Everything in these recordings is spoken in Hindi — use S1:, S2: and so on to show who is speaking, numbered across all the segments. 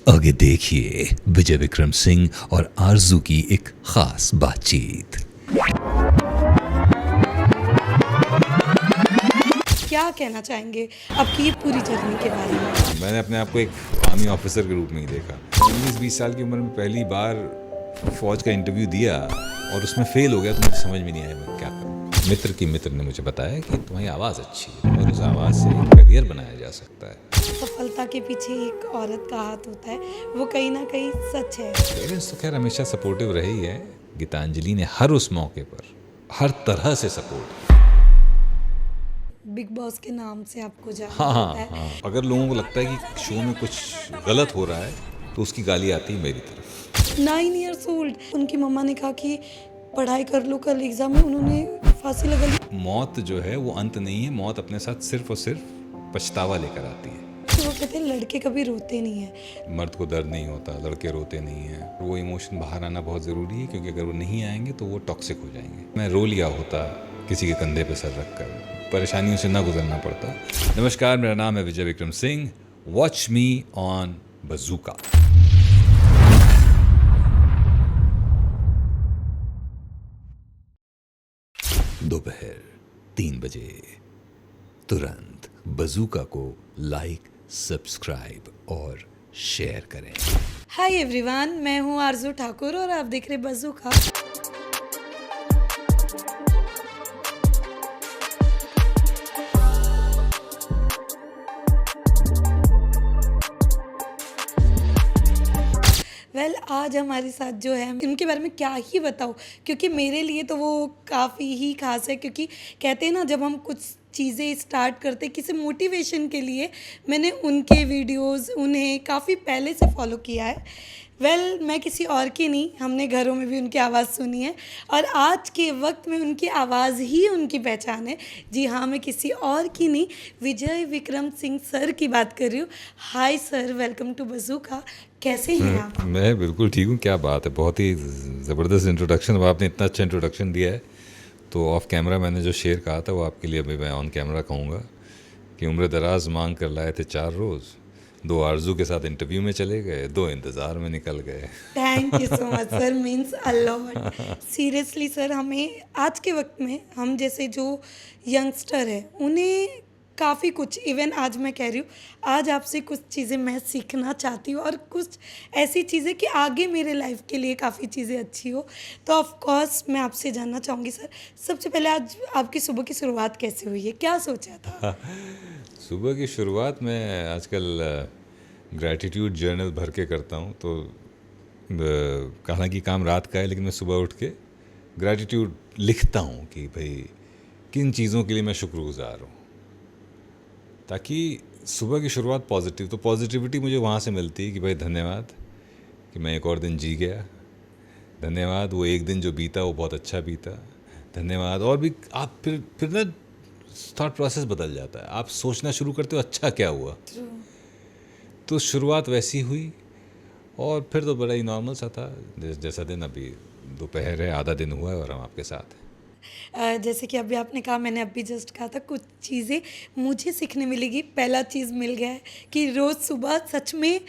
S1: आगे देखिए विजय विक्रम सिंह और आरजू की एक खास बातचीत।
S2: क्या कहना चाहेंगे आपकी ये पूरी जर्नी के बारे में?
S3: मैंने अपने आप को एक आर्मी ऑफिसर के रूप में ही देखा। 19-20 साल की उम्र में पहली बार फौज का इंटरव्यू दिया और उसमें फेल हो गया तो मुझे समझ में नहीं आया मैं क्या करूं। मित्र की मित्र ने मुझे बताया कि तुम्हारी आवाज़ अच्छी है और उस आवाज़ से एक करियर बनाया जा सकता है।
S2: सफलता के पीछे एक औरत का हाथ होता है, वो कहीं ना कहीं सच है।
S3: पेरेंट्स तो खैर हमेशा सपोर्टिव रही है। गीतांजलि ने हर उस मौके पर हर तरह से सपोर्ट।
S2: बिग बॉस के नाम से आपको जाना
S3: हाँ
S2: जाता है।
S3: हाँ, अगर लोगों को लगता है कि शो में कुछ गलत हो रहा है तो उसकी गाली आती है मेरी तरफ।
S2: 9 years old उनकी मम्मा ने कहा कि पढ़ाई कर लो, कल एग्जाम में, उन्होंने फांसी लगा ली।
S3: मौत जो है वो अंत नहीं है। मौत अपने साथ सिर्फ और सिर्फ पछतावा लेकर आती है।
S2: तो वो कहते हैं लड़के कभी रोते नहीं है।
S3: मर्द को दर्द नहीं होता, लड़के रोते नहीं हैं। वो इमोशन बाहर आना बहुत ज़रूरी है क्योंकि अगर वो नहीं आएंगे तो वो टॉक्सिक हो जाएंगे। मैं रो लिया होता किसी के कंधे पे सर रख कर, परेशानियों से ना गुजरना पड़ता। नमस्कार, मेरा नाम है Vijay Vikram Singh. Watch me on Bazooka.
S1: दोपहर 3 बजे तुरंत बज़ूका को लाइक, सब्सक्राइब और शेयर करें।
S2: हाय एवरीवन, मैं हूँ आरजू ठाकुर और आप देख रहे बज़ूका। आज हमारे साथ जो है, इनके बारे में क्या ही बताऊँ, क्योंकि मेरे लिए तो वो काफ़ी ही खास है। क्योंकि कहते हैं ना, जब हम कुछ चीज़ें स्टार्ट करते किसी मोटिवेशन के लिए, मैंने उनके वीडियोस उन्हें काफ़ी पहले से फॉलो किया है। मैं किसी और की नहीं, हमने घरों में भी उनकी आवाज़ सुनी है और आज के वक्त में उनकी आवाज़ ही उनकी पहचान है। जी हाँ, मैं किसी और की नहीं, विजय विक्रम सिंह सर की बात कर रही हूँ। Hi sir, welcome to Bazooka. कैसे हैं आप?
S3: मैं बिल्कुल ठीक हूँ। क्या बात है, बहुत ही ज़बरदस्त इंट्रोडक्शन। अब आपने इतना अच्छा इंट्रोडक्शन दिया है तो ऑफ कैमरा मैंने जो शेर कहा था वो आपके लिए अभी मैं ऑन कैमरा कहूँगा कि उम्र दराज मांग कर लाए थे 4 रोज़, 2 आरजू के साथ इंटरव्यू में चले गए, 2 इंतज़ार में निकल गए।
S2: Thank you so much sir, means a lot. Seriously sir, हमें आज के वक्त में, हम जैसे जो यंगस्टर है उन्हें काफ़ी कुछ, इवन आज मैं कह रही हूँ, आज आपसे कुछ चीज़ें मैं सीखना चाहती हूँ और कुछ ऐसी चीज़ें कि आगे मेरे लाइफ के लिए काफ़ी चीज़ें अच्छी हो। तो ऑफ कोर्स मैं आपसे जानना चाहूँगी सर, सबसे पहले आज आपकी सुबह की शुरुआत कैसे हुई है, क्या सोचा था?
S3: सुबह की शुरुआत में आजकल ग्रैटिट्यूड जर्नल भर के करता हूँ। तो हालांकि काम रात का है लेकिन मैं सुबह उठ के ग्रैटिट्यूड लिखता हूँ कि भाई किन चीज़ों के लिए मैं शुक्रगुजार हूँ, ताकि सुबह की शुरुआत पॉजिटिव, तो पॉजिटिविटी मुझे वहाँ से मिलती है कि भाई धन्यवाद कि मैं एक और दिन जी गया, धन्यवाद वो एक दिन जो बीता वो बहुत अच्छा बीता, धन्यवाद। और भी आप फिर ना थॉट प्रोसेस बदल जाता है, आप सोचना शुरू करते हो अच्छा क्या हुआ। तो शुरुआत वैसी हुई और फिर तो बड़ा ही नॉर्मल सा था। जैसा दिन अभी दोपहर है, आधा दिन हुआ है और हम आपके साथ हैं।
S2: जैसे कि अभी आपने कहा, मैंने अभी जस्ट कहा था, कुछ चीज़ें मुझे सीखने मिलेगी। पहला चीज़ मिल गया है कि रोज़ सुबह सच में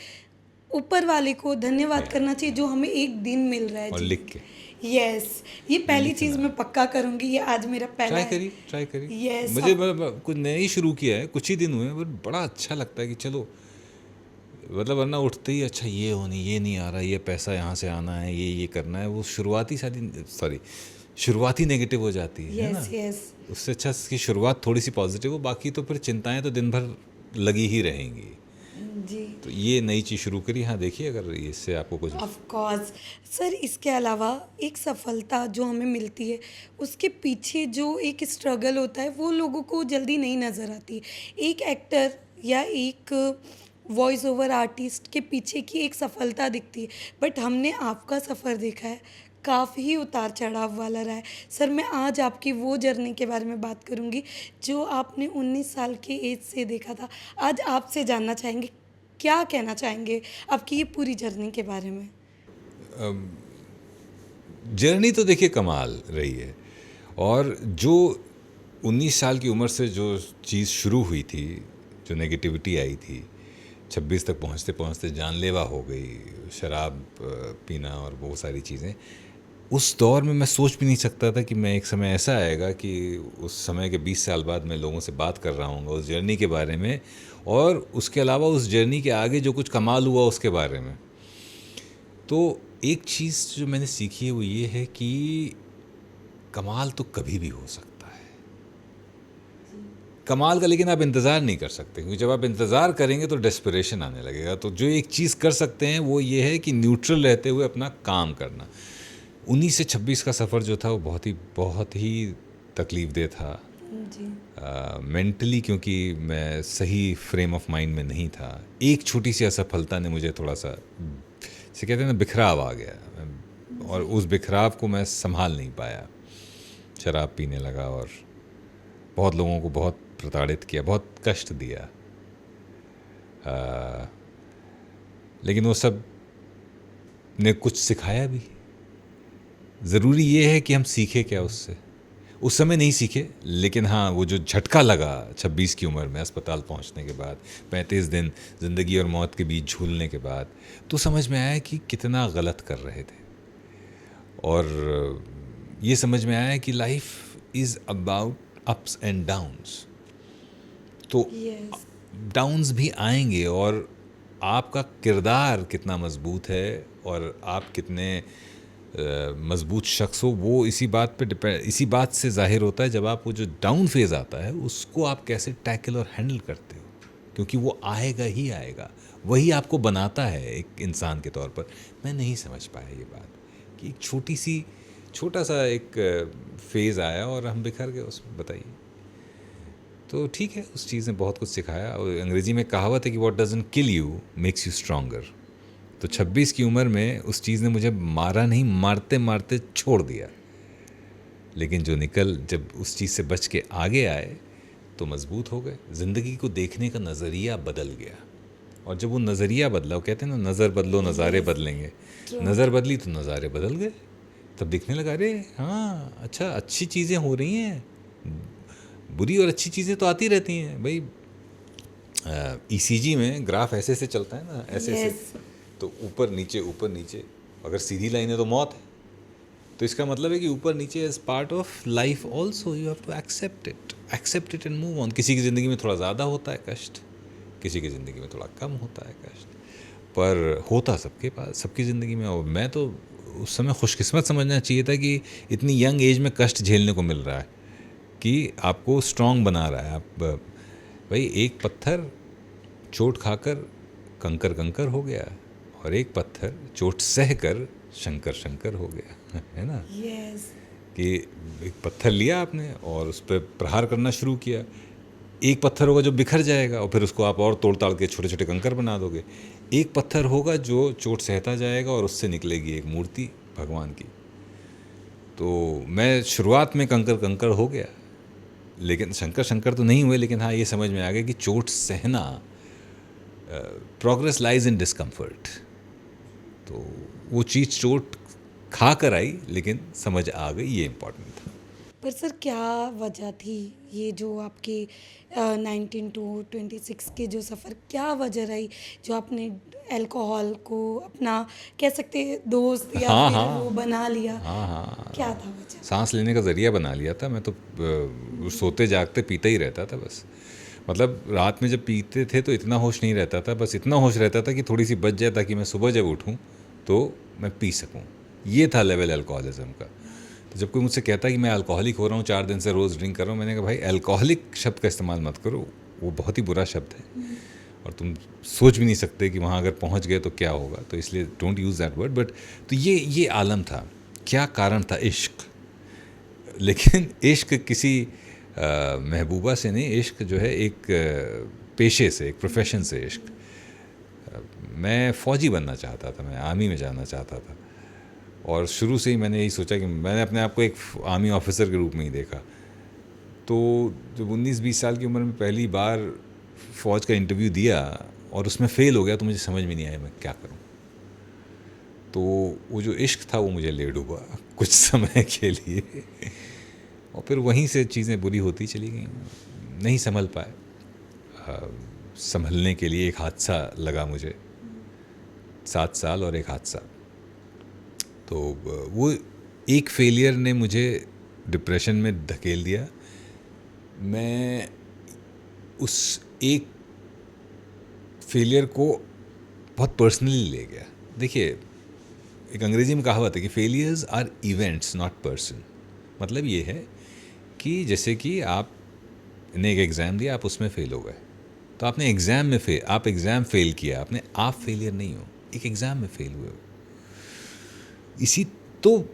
S2: ऊपर वाले को धन्यवाद करना चाहिए जो हमें एक दिन मिल रहा है।
S3: और
S2: जी,
S3: लिख के
S2: यस, ये पहली चीज़ मैं पक्का करूँगी। ये आज मेरा पहला
S3: ट्राई करिए।
S2: यस।
S3: मुझे कुछ नया ही शुरू किया है, कुछ ही दिन हुए हैं, पर बड़ा अच्छा लगता है कि चलो, मतलब वरना उठते ही अच्छा ये ये नहीं आ रहा, ये पैसा यहाँ से आना है, ये करना है, वो शुरुआती नेगेटिव हो जाती है ना।
S2: यस।
S3: उससे अच्छा कि शुरुआत थोड़ी सी पॉजिटिव हो, बाकी तो फिर चिंताएं तो दिन भर लगी ही रहेंगी।
S2: जी,
S3: तो ये नई चीज़ शुरू करी। हाँ, देखिए अगर इससे आपको कुछ।
S2: ऑफ कोर्स सर, इसके अलावा एक सफलता जो हमें मिलती है उसके पीछे जो एक स्ट्रगल होता है वो लोगों को जल्दी नहीं नज़र आती। एक एक्टर या एक वॉइस ओवर आर्टिस्ट के पीछे की एक सफलता दिखती है, बट हमने आपका सफ़र देखा है, काफ़ी उतार चढ़ाव वाला रहा है। सर, मैं आज आपकी वो जर्नी के बारे में बात करूंगी जो आपने 19 साल के एज से देखा था। आज आपसे जानना चाहेंगे, क्या कहना चाहेंगे आपकी ये पूरी जर्नी के बारे में?
S3: जर्नी तो देखिए कमाल रही है। और जो 19 साल की उम्र से जो चीज़ शुरू हुई थी, जो नेगेटिविटी आई थी, 26 तक पहुँचते पहुँचते जानलेवा हो गई, शराब पीना और वो सारी चीज़ें। उस दौर में मैं सोच भी नहीं सकता था कि मैं एक समय ऐसा आएगा कि उस समय के 20 साल बाद मैं लोगों से बात कर रहा हूँ उस जर्नी के बारे में, और उसके अलावा उस जर्नी के आगे जो कुछ कमाल हुआ उसके बारे में। तो एक चीज़ जो मैंने सीखी है वो ये है कि कमाल तो कभी भी हो सकता है, कमाल का, लेकिन आप इंतज़ार नहीं कर सकते, क्योंकि जब आप इंतज़ार करेंगे तो डेस्परेशन आने लगेगा। तो जो एक चीज़ कर सकते हैं वो ये है कि न्यूट्रल रहते हुए अपना काम करना। 19 से 26 का सफ़र जो था वो बहुत ही तकलीफ़देह था
S2: जी।
S3: मेंटली, क्योंकि मैं सही फ्रेम ऑफ माइंड में नहीं था। एक छोटी सी असफलता ने मुझे थोड़ा सा, जैसे कहते हैं ना, बिखराव आ गया, और उस बिखराव को मैं संभाल नहीं पाया। शराब पीने लगा और बहुत लोगों को बहुत प्रताड़ित किया, बहुत कष्ट दिया, लेकिन वो सब ने कुछ सिखाया भी। ज़रूरी ये है कि हम सीखें क्या उससे। उस समय नहीं सीखे, लेकिन हाँ, वो जो झटका लगा 26 की उम्र में अस्पताल पहुंचने के बाद, 35 दिन ज़िंदगी और मौत के बीच झूलने के बाद, तो समझ में आया कि कितना गलत कर रहे थे। और ये समझ में आया कि life is about ups and downs. तो
S2: यस।
S3: डाउन्स भी आएंगे, और आपका किरदार कितना मजबूत है और आप कितने मजबूत शख्स हो, वो इसी बात से ज़ाहिर होता है। जब आप वो जो डाउन फेज़ आता है उसको आप कैसे टैकल और हैंडल करते हो, क्योंकि वो आएगा ही आएगा, वही आपको बनाता है एक इंसान के तौर पर। मैं नहीं समझ पाया ये बात कि एक छोटा सा एक फेज़ आया और हम बिखर गए उसमें, बताइए। तो ठीक है, उस चीज़ ने बहुत कुछ सिखाया। और अंग्रेज़ी में कहावत है कि what doesn't kill you makes you stronger. तो 26 की उम्र में उस चीज़ ने मुझे मारा नहीं, मारते मारते छोड़ दिया, लेकिन जब उस चीज़ से बच के आगे आए तो मजबूत हो गए। ज़िंदगी को देखने का नज़रिया बदल गया, और जब वो नज़रिया बदला, वो कहते हैं ना, नज़र बदलो नज़ारे बदलेंगे। नज़र बदली तो नज़ारे बदल गए। तब दिखने लगा, अरे हाँ, अच्छा, अच्छी चीज़ें हो रही हैं, बुरी और अच्छी चीज़ें तो आती रहती हैं भाई। ECG में ग्राफ ऐसे से चलता है ना, ऐसे से, तो ऊपर नीचे। अगर सीधी लाइन है तो मौत है। तो इसका मतलब है कि ऊपर नीचे as part of life also, you have to accept it and move on. किसी की ज़िंदगी में थोड़ा ज़्यादा होता है कष्ट, किसी की ज़िंदगी में थोड़ा कम होता है कष्ट, पर होता सबके पास, सबकी ज़िंदगी में। और मैं तो उस समय खुशकिस्मत समझना चाहिए था कि इतनी यंग एज में कष्ट झेलने को मिल रहा है, कि आपको स्ट्रांग बना रहा है। आप भाई, एक पत्थर चोट खाकर कंकर हो गया, और एक पत्थर चोट सह कर शंकर हो गया, है ना।
S2: यस।
S3: कि एक पत्थर लिया आपने और उस पर प्रहार करना शुरू किया। एक पत्थर होगा जो बिखर जाएगा, और फिर उसको आप और तोड़ ताड़ के छोटे छोटे कंकर बना दोगे। एक पत्थर होगा जो चोट सहता जाएगा, और उससे निकलेगी एक मूर्ति भगवान की। तो मैं शुरुआत में कंकर हो गया, लेकिन शंकर तो नहीं हुए, लेकिन हाँ, ये समझ में आ गया कि चोट सहना, प्रोग्रेस लाइज इन डिस्कम्फर्ट। तो वो चीज़ चोट खा कर आई, लेकिन समझ आ गई, ये इम्पोर्टेंट था।
S2: पर सर, क्या वजह थी ये जो आपके 19 to 26 के जो सफ़र, क्या वजह रही जो आपने अल्कोहल को अपना, कह सकते हैं, दोस्त या फिर वो बना लिया?
S3: हाँ,
S2: क्या था वजह?
S3: सांस लेने का ज़रिया बना लिया था। मैं तो सोते जागते पीता ही रहता था बस। मतलब रात में जब पीते थे तो इतना होश नहीं रहता था, बस इतना होश रहता था कि थोड़ी सी बच जाए, ताकि मैं सुबह जब उठूं तो मैं पी सकूं। ये था लेवल अल्कोहलिज्म का। तो जब कोई मुझसे कहता है कि मैं अल्कोहलिक हो रहा हूँ, 4 दिन से रोज़ ड्रिंक कर रहा हूँ, मैंने कहा भाई, अल्कोहलिक शब्द का इस्तेमाल मत करो, वो बहुत ही बुरा शब्द है, और तुम सोच भी नहीं सकते कि वहाँ अगर पहुँच गए तो क्या होगा। तो इसलिए don't use that word. But तो ये आलम था। क्या कारण था? इश्क। लेकिन इश्क किसी महबूबा से नहीं, इश्क जो है एक पेशे से, एक प्रोफेशन से इश्क। मैं फ़ौजी बनना चाहता था, मैं आर्मी में जाना चाहता था, और शुरू से ही मैंने यही सोचा कि मैंने अपने आप को एक आर्मी ऑफिसर के रूप में ही देखा। तो जब 19-20 साल की उम्र में पहली बार फ़ौज का इंटरव्यू दिया और उसमें फ़ेल हो गया, तो मुझे समझ में नहीं आया मैं क्या करूं। तो वो जो इश्क था वो मुझे ले डूबा कुछ समय के लिए, और फिर वहीं से चीज़ें बुरी होती चली गई, नहीं संभल पाए। संभलने के लिए एक हादसा लगा मुझे, 7 साल और एक हादसा। तो वो एक फेलियर ने मुझे डिप्रेशन में धकेल दिया। मैं उस एक फेलियर को बहुत पर्सनली ले गया। देखिए, एक अंग्रेजी में कहावत है कि failures are events not person. मतलब ये है कि जैसे कि आपने एक एग्ज़ाम दिया, आप उसमें फ़ेल हो गए, तो आपने एग्ज़ाम में आप एग्ज़ाम फ़ेल किया, आप फेलियर नहीं हो, एक एग्ज़ाम में फ़ेल हुए हो। इसी तो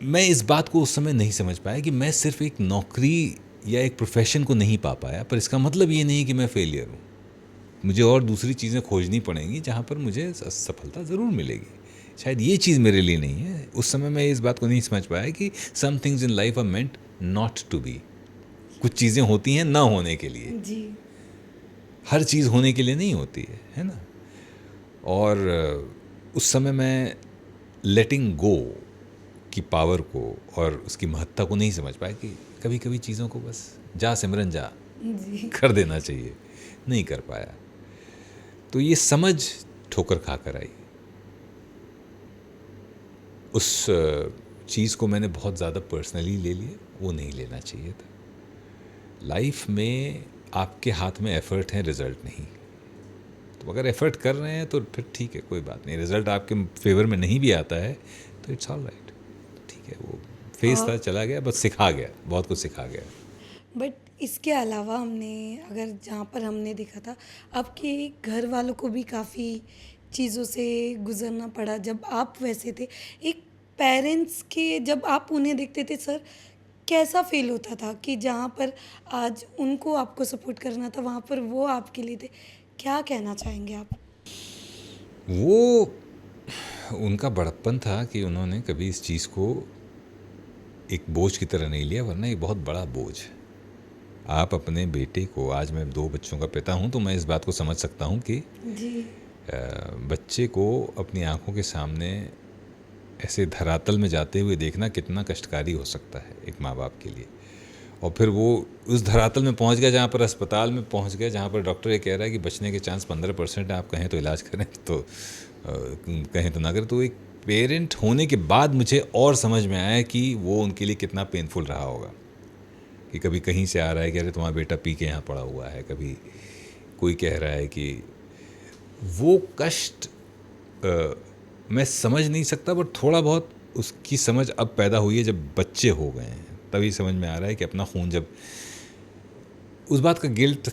S3: मैं इस बात को उस समय नहीं समझ पाया कि मैं सिर्फ एक नौकरी या एक प्रोफेशन को नहीं पा पाया, पर इसका मतलब ये नहीं कि मैं फेलियर हूँ। मुझे और दूसरी चीज़ें खोजनी पड़ेंगी जहाँ पर मुझे सफलता ज़रूर मिलेगी। शायद ये चीज़ मेरे लिए नहीं है। उस समय मैं इस बात को नहीं समझ पाया कि some things in life are meant not to be. कुछ चीज़ें होती हैं ना होने के लिए,
S2: जी।
S3: हर चीज़ होने के लिए नहीं होती है ना। और उस समय मैं लेटिंग गो की पावर को और उसकी महत्ता को नहीं समझ पाया कि कभी कभी चीज़ों को बस जा सिमरन जा
S2: जी।
S3: कर देना चाहिए, नहीं कर पाया। तो ये समझ ठोकर खा कर आई। उस चीज़ को मैंने बहुत ज़्यादा पर्सनली ले लिया, वो नहीं लेना चाहिए था। लाइफ में आपके हाथ में एफ़र्ट है, रिज़ल्ट नहीं। तो अगर एफ़र्ट कर रहे हैं तो फिर ठीक है, कोई बात नहीं। रिज़ल्ट आपके फेवर में नहीं भी आता है तो इट्स ऑल राइट, ठीक है। वो फेज़ था, चला गया, बस सिखा गया, बहुत कुछ सिखा गया।
S2: बट इसके अलावा हमने अगर जहाँ पर हमने देखा था, आपके घर वालों को भी काफ़ी चीज़ों से गुजरना पड़ा जब आप वैसे थे। एक पेरेंट्स के जब आप उन्हें देखते थे सर, कैसा फील होता था कि जहाँ पर आज उनको आपको सपोर्ट करना था, वहाँ पर वो आपके लिए थे। क्या कहना चाहेंगे आप?
S3: वो उनका बड़प्पन था कि उन्होंने कभी इस चीज़ को एक बोझ की तरह नहीं लिया, वरना ये बहुत बड़ा बोझ है। आप अपने बेटे को, आज मैं 2 बच्चों का पिता हूँ तो मैं इस बात को समझ सकता हूँ कि
S2: जी।
S3: बच्चे को अपनी आंखों के सामने ऐसे धरातल में जाते हुए देखना कितना कष्टकारी हो सकता है एक माँ बाप के लिए। और फिर वो उस धरातल में पहुंच गया जहाँ पर अस्पताल में पहुंच गया, जहाँ पर डॉक्टर ये कह रहा है कि बचने के चांस 15% है, आप कहें तो इलाज करें तो कहें तो ना करें। तो एक पेरेंट होने के बाद मुझे और समझ में आया कि वो उनके लिए कितना पेनफुल रहा होगा। कि कभी कहीं से आ रहा है कि अरे तुम्हारा बेटा पी के यहाँ पड़ा हुआ है, कभी कोई कह रहा है कि वो कष्ट मैं समझ नहीं सकता, बट थोड़ा बहुत उसकी समझ अब पैदा हुई है जब बच्चे हो गए हैं, तभी समझ में आ रहा है कि अपना खून, जब उस बात का गिल्ट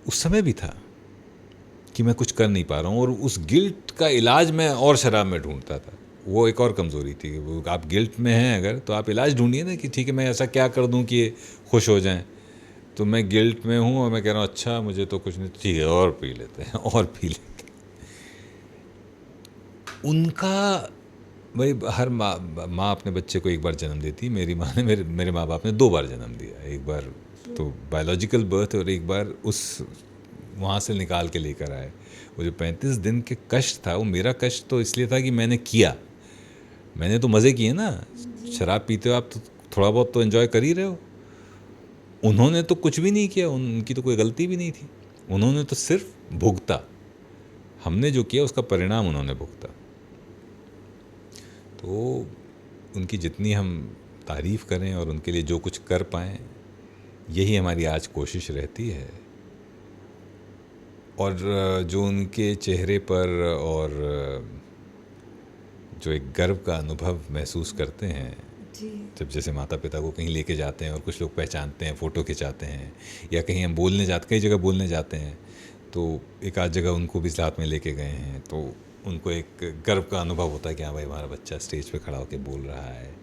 S3: उस समय भी था कि मैं कुछ कर नहीं पा रहा हूँ, और उस गिल्ट का इलाज मैं और शराब में ढूंढता था। वो एक और कमज़ोरी थी। वो आप गिल्ट में हैं अगर, तो आप इलाज ढूंढिए ना कि ठीक है मैं ऐसा क्या कर दूं कि ये खुश हो जाएं। तो मैं गिल्ट में हूँ और मैं कह रहा हूँ अच्छा मुझे तो कुछ नहीं, ठीक है और पी लेते हैं और पी लेते हैं। उनका भाई हर माँ अपने बच्चे को एक बार जन्म देती। मेरी माँ ने मेरे माँ बाप ने 2 बार जन्म दिया। एक बार तो बायोलॉजिकल बर्थ और एक बार उस वहाँ से निकाल के लेकर आए। वो जो 35 दिन के कष्ट था, वो मेरा कष्ट तो इसलिए था कि मैंने किया, मैंने तो मज़े किए ना। शराब पीते हो आप तो थोड़ा बहुत तो एंजॉय कर ही रहे हो। उन्होंने तो कुछ भी नहीं किया, उनकी तो कोई गलती भी नहीं थी। उन्होंने तो सिर्फ भुगता। हमने जो किया उसका परिणाम उन्होंने भुगता। तो उनकी जितनी हम तारीफ़ करें और उनके लिए जो कुछ कर पाएँ, यही हमारी आज कोशिश रहती है। और जो उनके चेहरे पर और जो एक गर्व का अनुभव महसूस करते हैं
S2: जी।
S3: जब जैसे माता पिता को कहीं लेके जाते हैं और कुछ लोग पहचानते हैं, फ़ोटो खिंचाते हैं, या कहीं हम कई जगह बोलने जाते हैं, तो एक आध जगह उनको भी साथ में लेके गए हैं, तो उनको एक गर्व का अनुभव होता है कि हाँ भाई हमारा बच्चा स्टेज पे खड़ा होकर बोल रहा है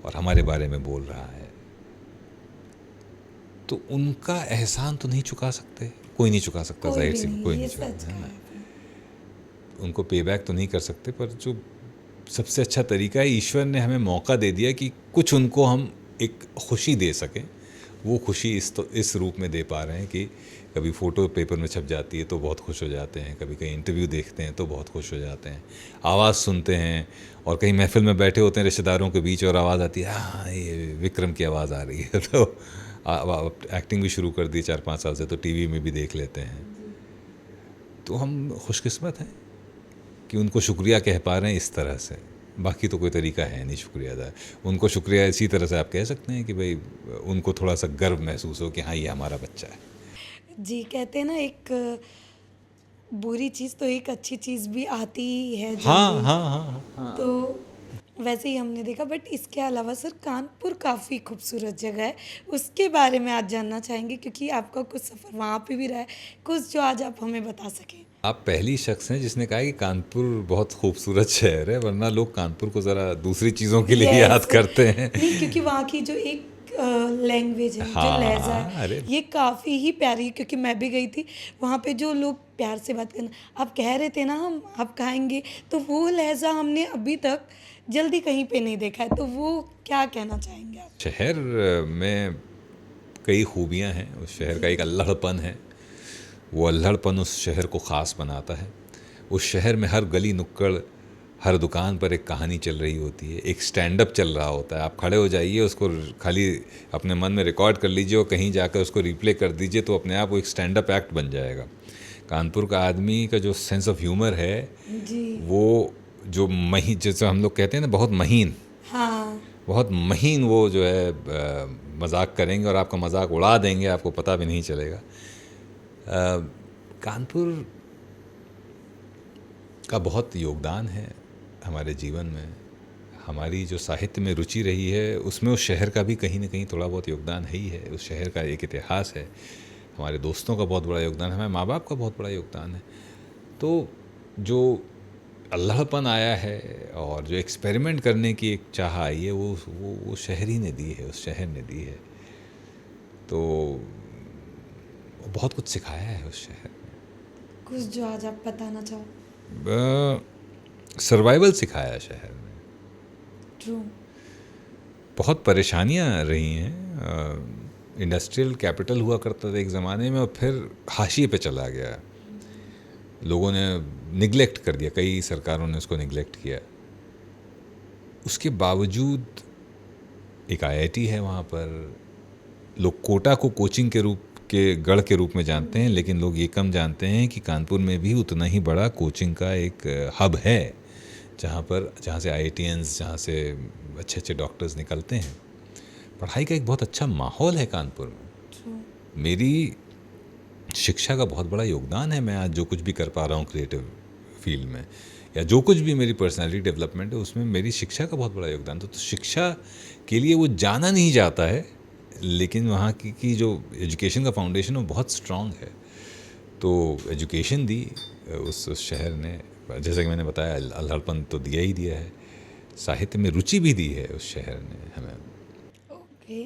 S3: और हमारे बारे में बोल रहा है। तो उनका एहसान तो नहीं चुका सकते, कोई नहीं चुका सकता, जाहिर सी कोई नहीं चुका। उनको पे बैक तो नहीं कर सकते, पर जो सबसे अच्छा तरीका है, ईश्वर ने हमें मौका दे दिया कि कुछ उनको हम एक खुशी दे सकें। वो खुशी इस रूप में दे पा रहे हैं कि कभी फ़ोटो पेपर में छप जाती है तो बहुत खुश हो जाते हैं, कभी कहीं इंटरव्यू देखते हैं तो बहुत खुश हो जाते हैं, आवाज़ सुनते हैं, और कहीं महफिल में बैठे होते हैं रिश्तेदारों के बीच और आवाज़ आती है, हाँ ये विक्रम की आवाज़ आ रही है, तो अब एक्टिंग भी शुरू कर दी 4-5 साल से, तो टीवी में भी देख लेते हैं। तो हम खुशकिस्मत हैं कि उनको शुक्रिया कह पा रहे हैं इस तरह से। बाकी तो कोई तरीका है नहीं शुक्रिया अदा। उनको शुक्रिया इसी तरह से आप कह सकते हैं कि भाई उनको थोड़ा सा गर्व महसूस हो कि हाँ ये हमारा बच्चा है।
S2: जी, कहते हैं ना, एक बुरी चीज़ तो एक अच्छी चीज़ भी आती ही है
S3: हाँ
S2: जल्दी।
S3: हाँ हाँ हाँ।
S2: तो वैसे ही हमने देखा, बट इसके अलावा सर कानपुर काफ़ी खूबसूरत जगह है, उसके बारे में आज जानना चाहेंगे क्योंकि आपका कुछ सफ़र वहाँ पे भी रहा है, कुछ जो आज आप हमें बता सकें।
S3: आप पहली शख्स हैं जिसने कहा कि कानपुर बहुत खूबसूरत शहर है, वरना लोग कानपुर को ज़रा दूसरी चीज़ों के लिए
S2: Yes.
S3: याद करते हैं।
S2: नहीं, क्योंकि वहाँ की जो एक लैंग्वेज है,
S3: हाँ,
S2: जो लहजा
S3: अरे।
S2: है, ये काफ़ी ही प्यारी है। क्योंकि मैं भी गई थी वहाँ पे, जो लोग प्यार से बात करना, आप कह रहे थे ना हम आप खाएंगे, तो वो लहजा हमने अभी तक जल्दी कहीं पे नहीं देखा है। तो वो क्या कहना चाहेंगे आप?
S3: शहर में कई खूबियाँ हैं, उस शहर का एक अल्हड़पन है। वो अल्हड़पन उस शहर को ख़ास बनाता है। उस शहर में हर गली नुक्कड़, हर दुकान पर एक कहानी चल रही होती है, एक स्टैंड अप चल रहा होता है। आप खड़े हो जाइए, उसको खाली अपने मन में रिकॉर्ड कर लीजिए और कहीं जाकर उसको रिप्ले कर दीजिए, तो अपने आप वो एक स्टैंड अप एक्ट बन जाएगा। कानपुर का आदमी का जो सेंस ऑफ ह्यूमर है,
S2: जी
S3: वो जो जैसे हम लोग कहते हैं ना, बहुत महीन,
S2: हाँ,
S3: बहुत महीन वो जो है मजाक करेंगे और आपका मजाक उड़ा देंगे, आपको पता भी नहीं चलेगा। कानपुर का बहुत योगदान है हमारे जीवन में। हमारी जो साहित्य में रुचि रही है, उसमें उस शहर का भी कहीं ना कहीं थोड़ा बहुत योगदान है ही है। उस शहर का एक इतिहास है, हमारे दोस्तों का बहुत बड़ा योगदान है, हमारे माँ बाप का बहुत बड़ा योगदान है। तो जो अल्हड़पन आया है और जो एक्सपेरिमेंट करने की एक चाह आई है, वो शहर ही ने दी है, उस शहर ने दी है। तो बहुत कुछ सिखाया है उस शहर में।
S2: कुछ जो आज आप बताना चाहो।
S3: सर्वाइवल सिखाया शहर में।
S2: ट्रू।
S3: बहुत परेशानियां रही हैं। इंडस्ट्रियल कैपिटल हुआ करता था एक ज़माने में, और फिर हाशिए पे चला गया। लोगों ने निगलेक्ट कर दिया, कई सरकारों ने उसको निगलेक्ट किया। उसके बावजूद एक आईआईटी है वहाँ पर। लोग कोटा को कोचिंग के रूप के गढ़ के रूप में जानते हैं, लेकिन लोग ये कम जानते हैं कि कानपुर में भी उतना ही बड़ा कोचिंग का एक हब है, जहाँ से आईआईटीएंस, जहाँ से अच्छे अच्छे डॉक्टर्स निकलते हैं। पढ़ाई का एक बहुत अच्छा माहौल है कानपुर में। मेरी शिक्षा का बहुत बड़ा योगदान है। मैं आज जो कुछ भी कर पा रहा हूँ क्रिएटिव फील्ड में, या जो कुछ भी मेरी पर्सनालिटी डेवलपमेंट है, उसमें मेरी शिक्षा का बहुत बड़ा योगदान। तो शिक्षा के लिए वो जाना नहीं जाता है, लेकिन वहाँ की जो एजुकेशन का फाउंडेशन वो बहुत स्ट्रॉन्ग है। तो एजुकेशन दी उस शहर ने, जैसा कि मैंने बताया, अल्हड़पन तो दिया ही दिया है, साहित्य में रुचि भी दी है उस शहर ने हमें।
S2: ओके।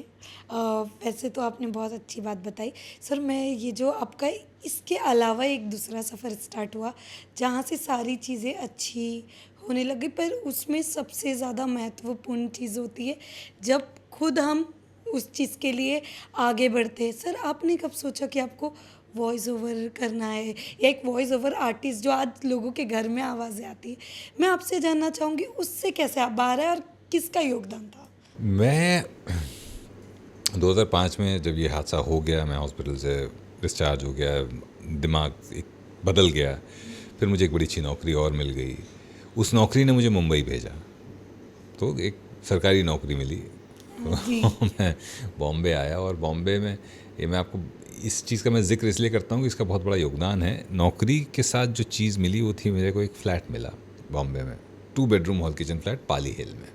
S2: वैसे तो आपने बहुत अच्छी बात बताई सर। मैं ये जो आपका इसके अलावा एक दूसरा सफ़र स्टार्ट हुआ जहाँ से सारी चीज़ें अच्छी होने लगी, पर उसमें सबसे ज़्यादा महत्वपूर्ण चीज़ होती है जब खुद हम उस चीज़ के लिए आगे बढ़ते हैं। सर, आपने कब सोचा कि आपको वॉइस ओवर करना है, या एक वॉइस ओवर आर्टिस्ट जो आज लोगों के घर में आवाज़ें आती है, मैं आपसे जानना चाहूँगी उससे कैसे आप बाहर आए और किसका योगदान था?
S3: मैं 2005 में जब ये हादसा हो गया, मैं हॉस्पिटल से डिस्चार्ज हो गया, दिमाग एक बदल गया। फिर मुझे एक बड़ी अच्छी नौकरी और मिल गई। उस नौकरी ने मुझे मुंबई भेजा, तो एक सरकारी नौकरी मिली। तो मैं बॉम्बे आया, और बॉम्बे में ये मैं आपको इस चीज़ का मैं जिक्र इसलिए करता हूँ कि इसका बहुत बड़ा योगदान है। नौकरी के साथ जो चीज़ मिली वो थी, मेरे को एक फ़्लैट मिला बॉम्बे में, 2 बेडरूम हॉल किचन फ्लैट, पाली हिल में।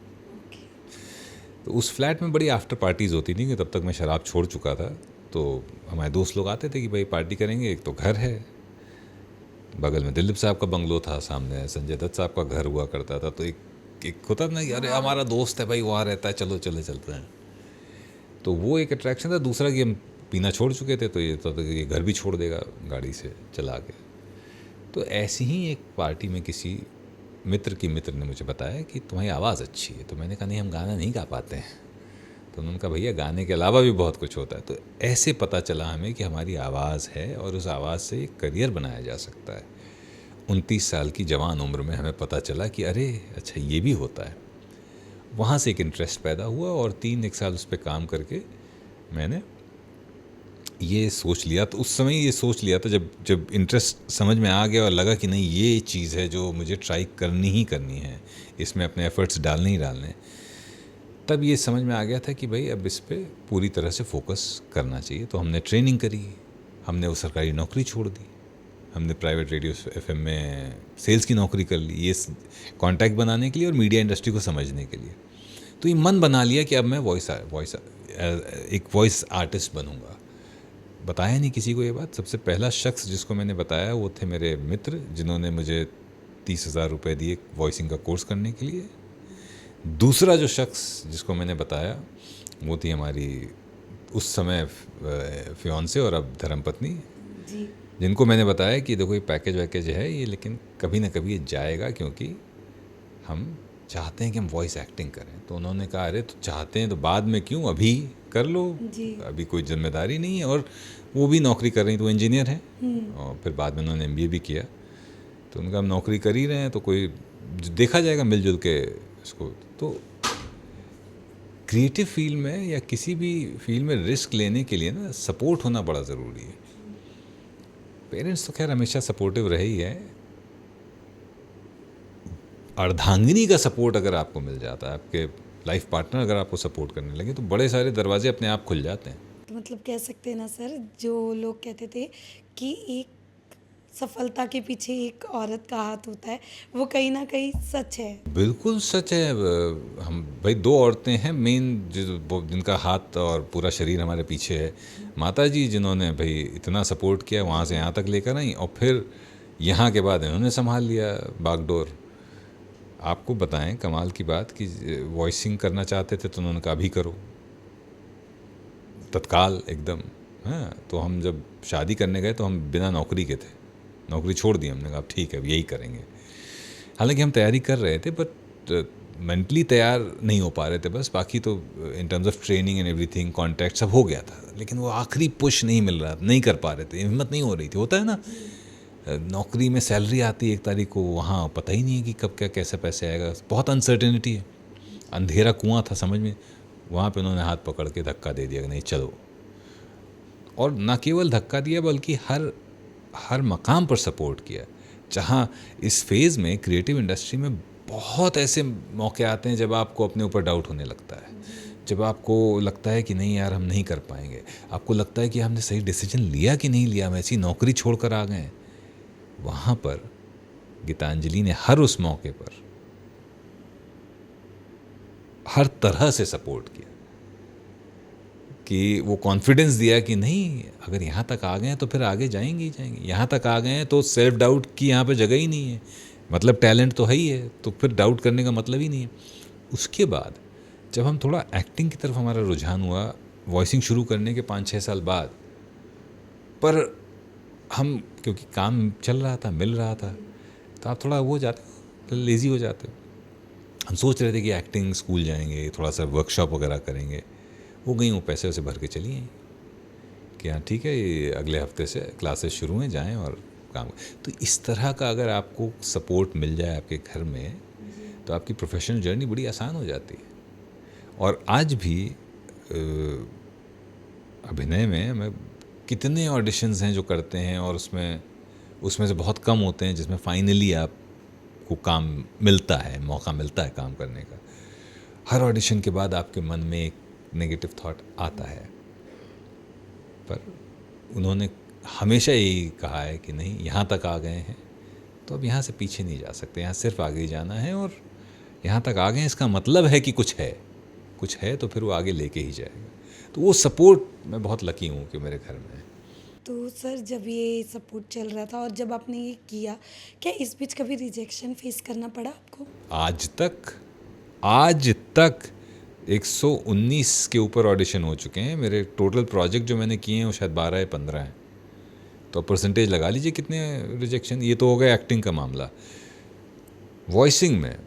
S3: तो उस फ्लैट में बड़ी आफ्टर पार्टीज़ होती थी, कि तब तक मैं शराब छोड़ चुका था। तो हमारे दोस्त लोग आते थे कि भाई पार्टी करेंगे। एक तो घर है, बगल में दिलीप साहब का बंगलो था, सामने संजय दत्त साहब का घर हुआ करता था। तो एक होता ना, अरे हमारा दोस्त है भाई, वहाँ रहता है, चलो चलते हैं। तो वो एक अट्रैक्शन था। दूसरा कि हम पीना छोड़ चुके थे, तो ये तो ये घर भी छोड़ देगा गाड़ी से चला के। तो ऐसी ही एक पार्टी में किसी मित्र की मित्र ने मुझे बताया कि तुम्हारी आवाज़ अच्छी है। तो मैंने कहा नहीं, हम गाना नहीं गा पाते हैं। तो उन्होंने कहा भैया गाने के अलावा भी बहुत कुछ होता है। तो ऐसे पता चला हमें कि हमारी आवाज़ है और उस आवाज़ से एक करियर बनाया जा सकता है। 29 साल की जवान उम्र में हमें पता चला कि अरे अच्छा ये भी होता है। वहाँ से एक इंटरेस्ट पैदा हुआ और 3 साल उस पर काम करके मैंने ये सोच लिया, तो उस समय ये सोच लिया था जब जब इंटरेस्ट समझ में आ गया और लगा कि नहीं ये चीज़ है जो मुझे ट्राई करनी ही करनी है, इसमें अपने एफर्ट्स डालने ही डालने, तब ये समझ में आ गया था कि भाई अब इस पे पूरी तरह से फोकस करना चाहिए। तो हमने ट्रेनिंग करी, हमने वो सरकारी नौकरी छोड़ दी, हमने प्राइवेट रेडियो एफएम में सेल्स की नौकरी कर ली, ये कॉन्टैक्ट बनाने के लिए और मीडिया इंडस्ट्री को समझने के लिए। तो ये मन बना लिया कि अब मैं एक वॉइस आर्टिस्ट बनूंगा। बताया नहीं किसी को ये बात। सबसे पहला शख्स जिसको मैंने बताया वो थे मेरे मित्र, जिन्होंने मुझे 30,000 रुपये दिए वॉइसिंग का कोर्स करने के लिए। दूसरा जो शख्स जिसको मैंने बताया वो थी हमारी उस समय फियांसे और अब धर्मपत्नी,
S2: जी
S3: जिनको मैंने बताया कि देखो ये पैकेज वैकेज है ये, लेकिन कभी ना कभी ये जाएगा, क्योंकि हम चाहते हैं कि हम वॉइस एक्टिंग करें। तो उन्होंने कहा अरे तो चाहते हैं तो बाद में क्यों, अभी कर लो,
S2: जी
S3: अभी कोई जिम्मेदारी नहीं है। और वो भी नौकरी कर रही, तो इंजीनियर हैं और फिर बाद में उन्होंने एमबीए भी किया। तो उनका हम नौकरी कर ही रहे हैं तो कोई देखा जाएगा मिलजुल के इसको। तो क्रिएटिव फील्ड में या किसी भी फील्ड में रिस्क लेने के लिए ना सपोर्ट होना बड़ा ज़रूरी है। पेरेंट्स तो खैर हमेशा सपोर्टिव रहे ही है, अर्धांगिनी का सपोर्ट अगर आपको मिल जाता है, आपके लाइफ पार्टनर अगर आपको सपोर्ट करने लगे, तो बड़े सारे दरवाजे अपने आप खुल जाते हैं।
S2: तो मतलब कह सकते हैं ना सर, जो लोग कहते थे कि एक सफलता के पीछे एक औरत का हाथ होता है, वो कहीं ना कहीं सच है।
S3: बिल्कुल सच है। हम भाई दो औरतें हैं मेन जिनका हाथ और पूरा शरीर हमारे पीछे है। माता जी जिन्होंने भाई इतना सपोर्ट किया, वहाँ से यहाँ तक लेकर आई, और फिर यहाँ के बाद इन्होंने संभाल लिया बागडोर। आपको बताएं कमाल की बात कि वॉइसिंग करना चाहते थे तो उन्होंने कहा अभी करो, तत्काल एकदम। हाँ, तो हम जब शादी करने गए तो हम बिना नौकरी के थे, नौकरी छोड़ दी, हमने कहा अब ठीक है अब यही करेंगे। हालांकि हम तैयारी कर रहे थे बट मेंटली तैयार नहीं हो पा रहे थे बस, बाकी तो इन terms of training and everything contact सब हो गया था, लेकिन वो आखिरी पुश नहीं मिल रहा, नहीं कर पा रहे थे, हिम्मत नहीं हो रही थी। होता है ना, नौकरी में सैलरी आती है 1 तारीख को, वहाँ पता ही नहीं है कि कब क्या कैसे पैसे आएगा, बहुत अनसर्टेनिटी है, अंधेरा कुआं था समझ में। वहाँ पे उन्होंने हाथ पकड़ के धक्का दे दिया कि नहीं चलो, और ना केवल धक्का दिया बल्कि हर मकाम पर सपोर्ट किया। जहाँ इस फेज़ में क्रिएटिव इंडस्ट्री में बहुत ऐसे मौके आते हैं जब आपको अपने ऊपर डाउट होने लगता है, जब आपको लगता है कि नहीं यार हम नहीं कर पाएंगे, आपको लगता है कि हमने सही डिसीजन लिया कि नहीं लिया, हम ऐसी नौकरी छोड़कर आ गए। वहाँ पर गीतांजलि ने हर उस मौके पर हर तरह से सपोर्ट किया, कि वो कॉन्फिडेंस दिया कि नहीं अगर यहाँ तक आ गए हैं तो फिर आगे जाएंगे ही जाएंगे, यहाँ तक आ गए हैं तो सेल्फ डाउट की यहाँ पे जगह ही नहीं है, मतलब टैलेंट तो है ही है, तो फिर डाउट करने का मतलब ही नहीं है। उसके बाद जब हम थोड़ा एक्टिंग की तरफ हमारा रुझान हुआ, वॉइसिंग शुरू करने के 5-6 साल बाद, पर हम क्योंकि काम चल रहा था, मिल रहा था, तो आप थोड़ा वो हो जाते हो, लेज़ी हो जाते हो। हम सोच रहे थे कि एक्टिंग स्कूल जाएंगे, थोड़ा सा वर्कशॉप वगैरह करेंगे, वो गई वो पैसे वैसे भर के चली आई कि हाँ ठीक है ये अगले हफ्ते से क्लासेस शुरू हैं, जाएं और काम। तो इस तरह का अगर आपको सपोर्ट मिल जाए आपके घर में, तो आपकी प्रोफेशनल जर्नी बड़ी आसान हो जाती है। और आज भी अभिनय में मैं कितने ऑडिशंस हैं जो करते हैं, और उसमें से बहुत कम होते हैं जिसमें फाइनली आपको काम मिलता है, मौका मिलता है काम करने का। हर ऑडिशन के बाद आपके मन में एक नेगेटिव थॉट आता है, पर उन्होंने हमेशा यही कहा है कि नहीं यहाँ तक आ गए हैं तो अब यहाँ से पीछे नहीं जा सकते, यहाँ सिर्फ आगे ही जाना है, और यहाँ तक आ गए हैं इसका मतलब है कि कुछ है तो फिर वो आगे लेके ही जाएगा। तो वो सपोर्ट मैं बहुत लकी हूँ कि मेरे घर में है।
S2: तो सर जब ये सपोर्ट चल रहा था और जब आपने ये किया, क्या इस बीच कभी रिजेक्शन फेस करना पड़ा आपको?
S3: आज तक 119 के ऊपर ऑडिशन हो चुके हैं मेरे। टोटल प्रोजेक्ट जो मैंने किए हैं वो शायद 12 या 15 हैं, तो परसेंटेज लगा लीजिए कितने रिजेक्शन। ये तो हो गया एक्टिंग का मामला। वॉइसिंग में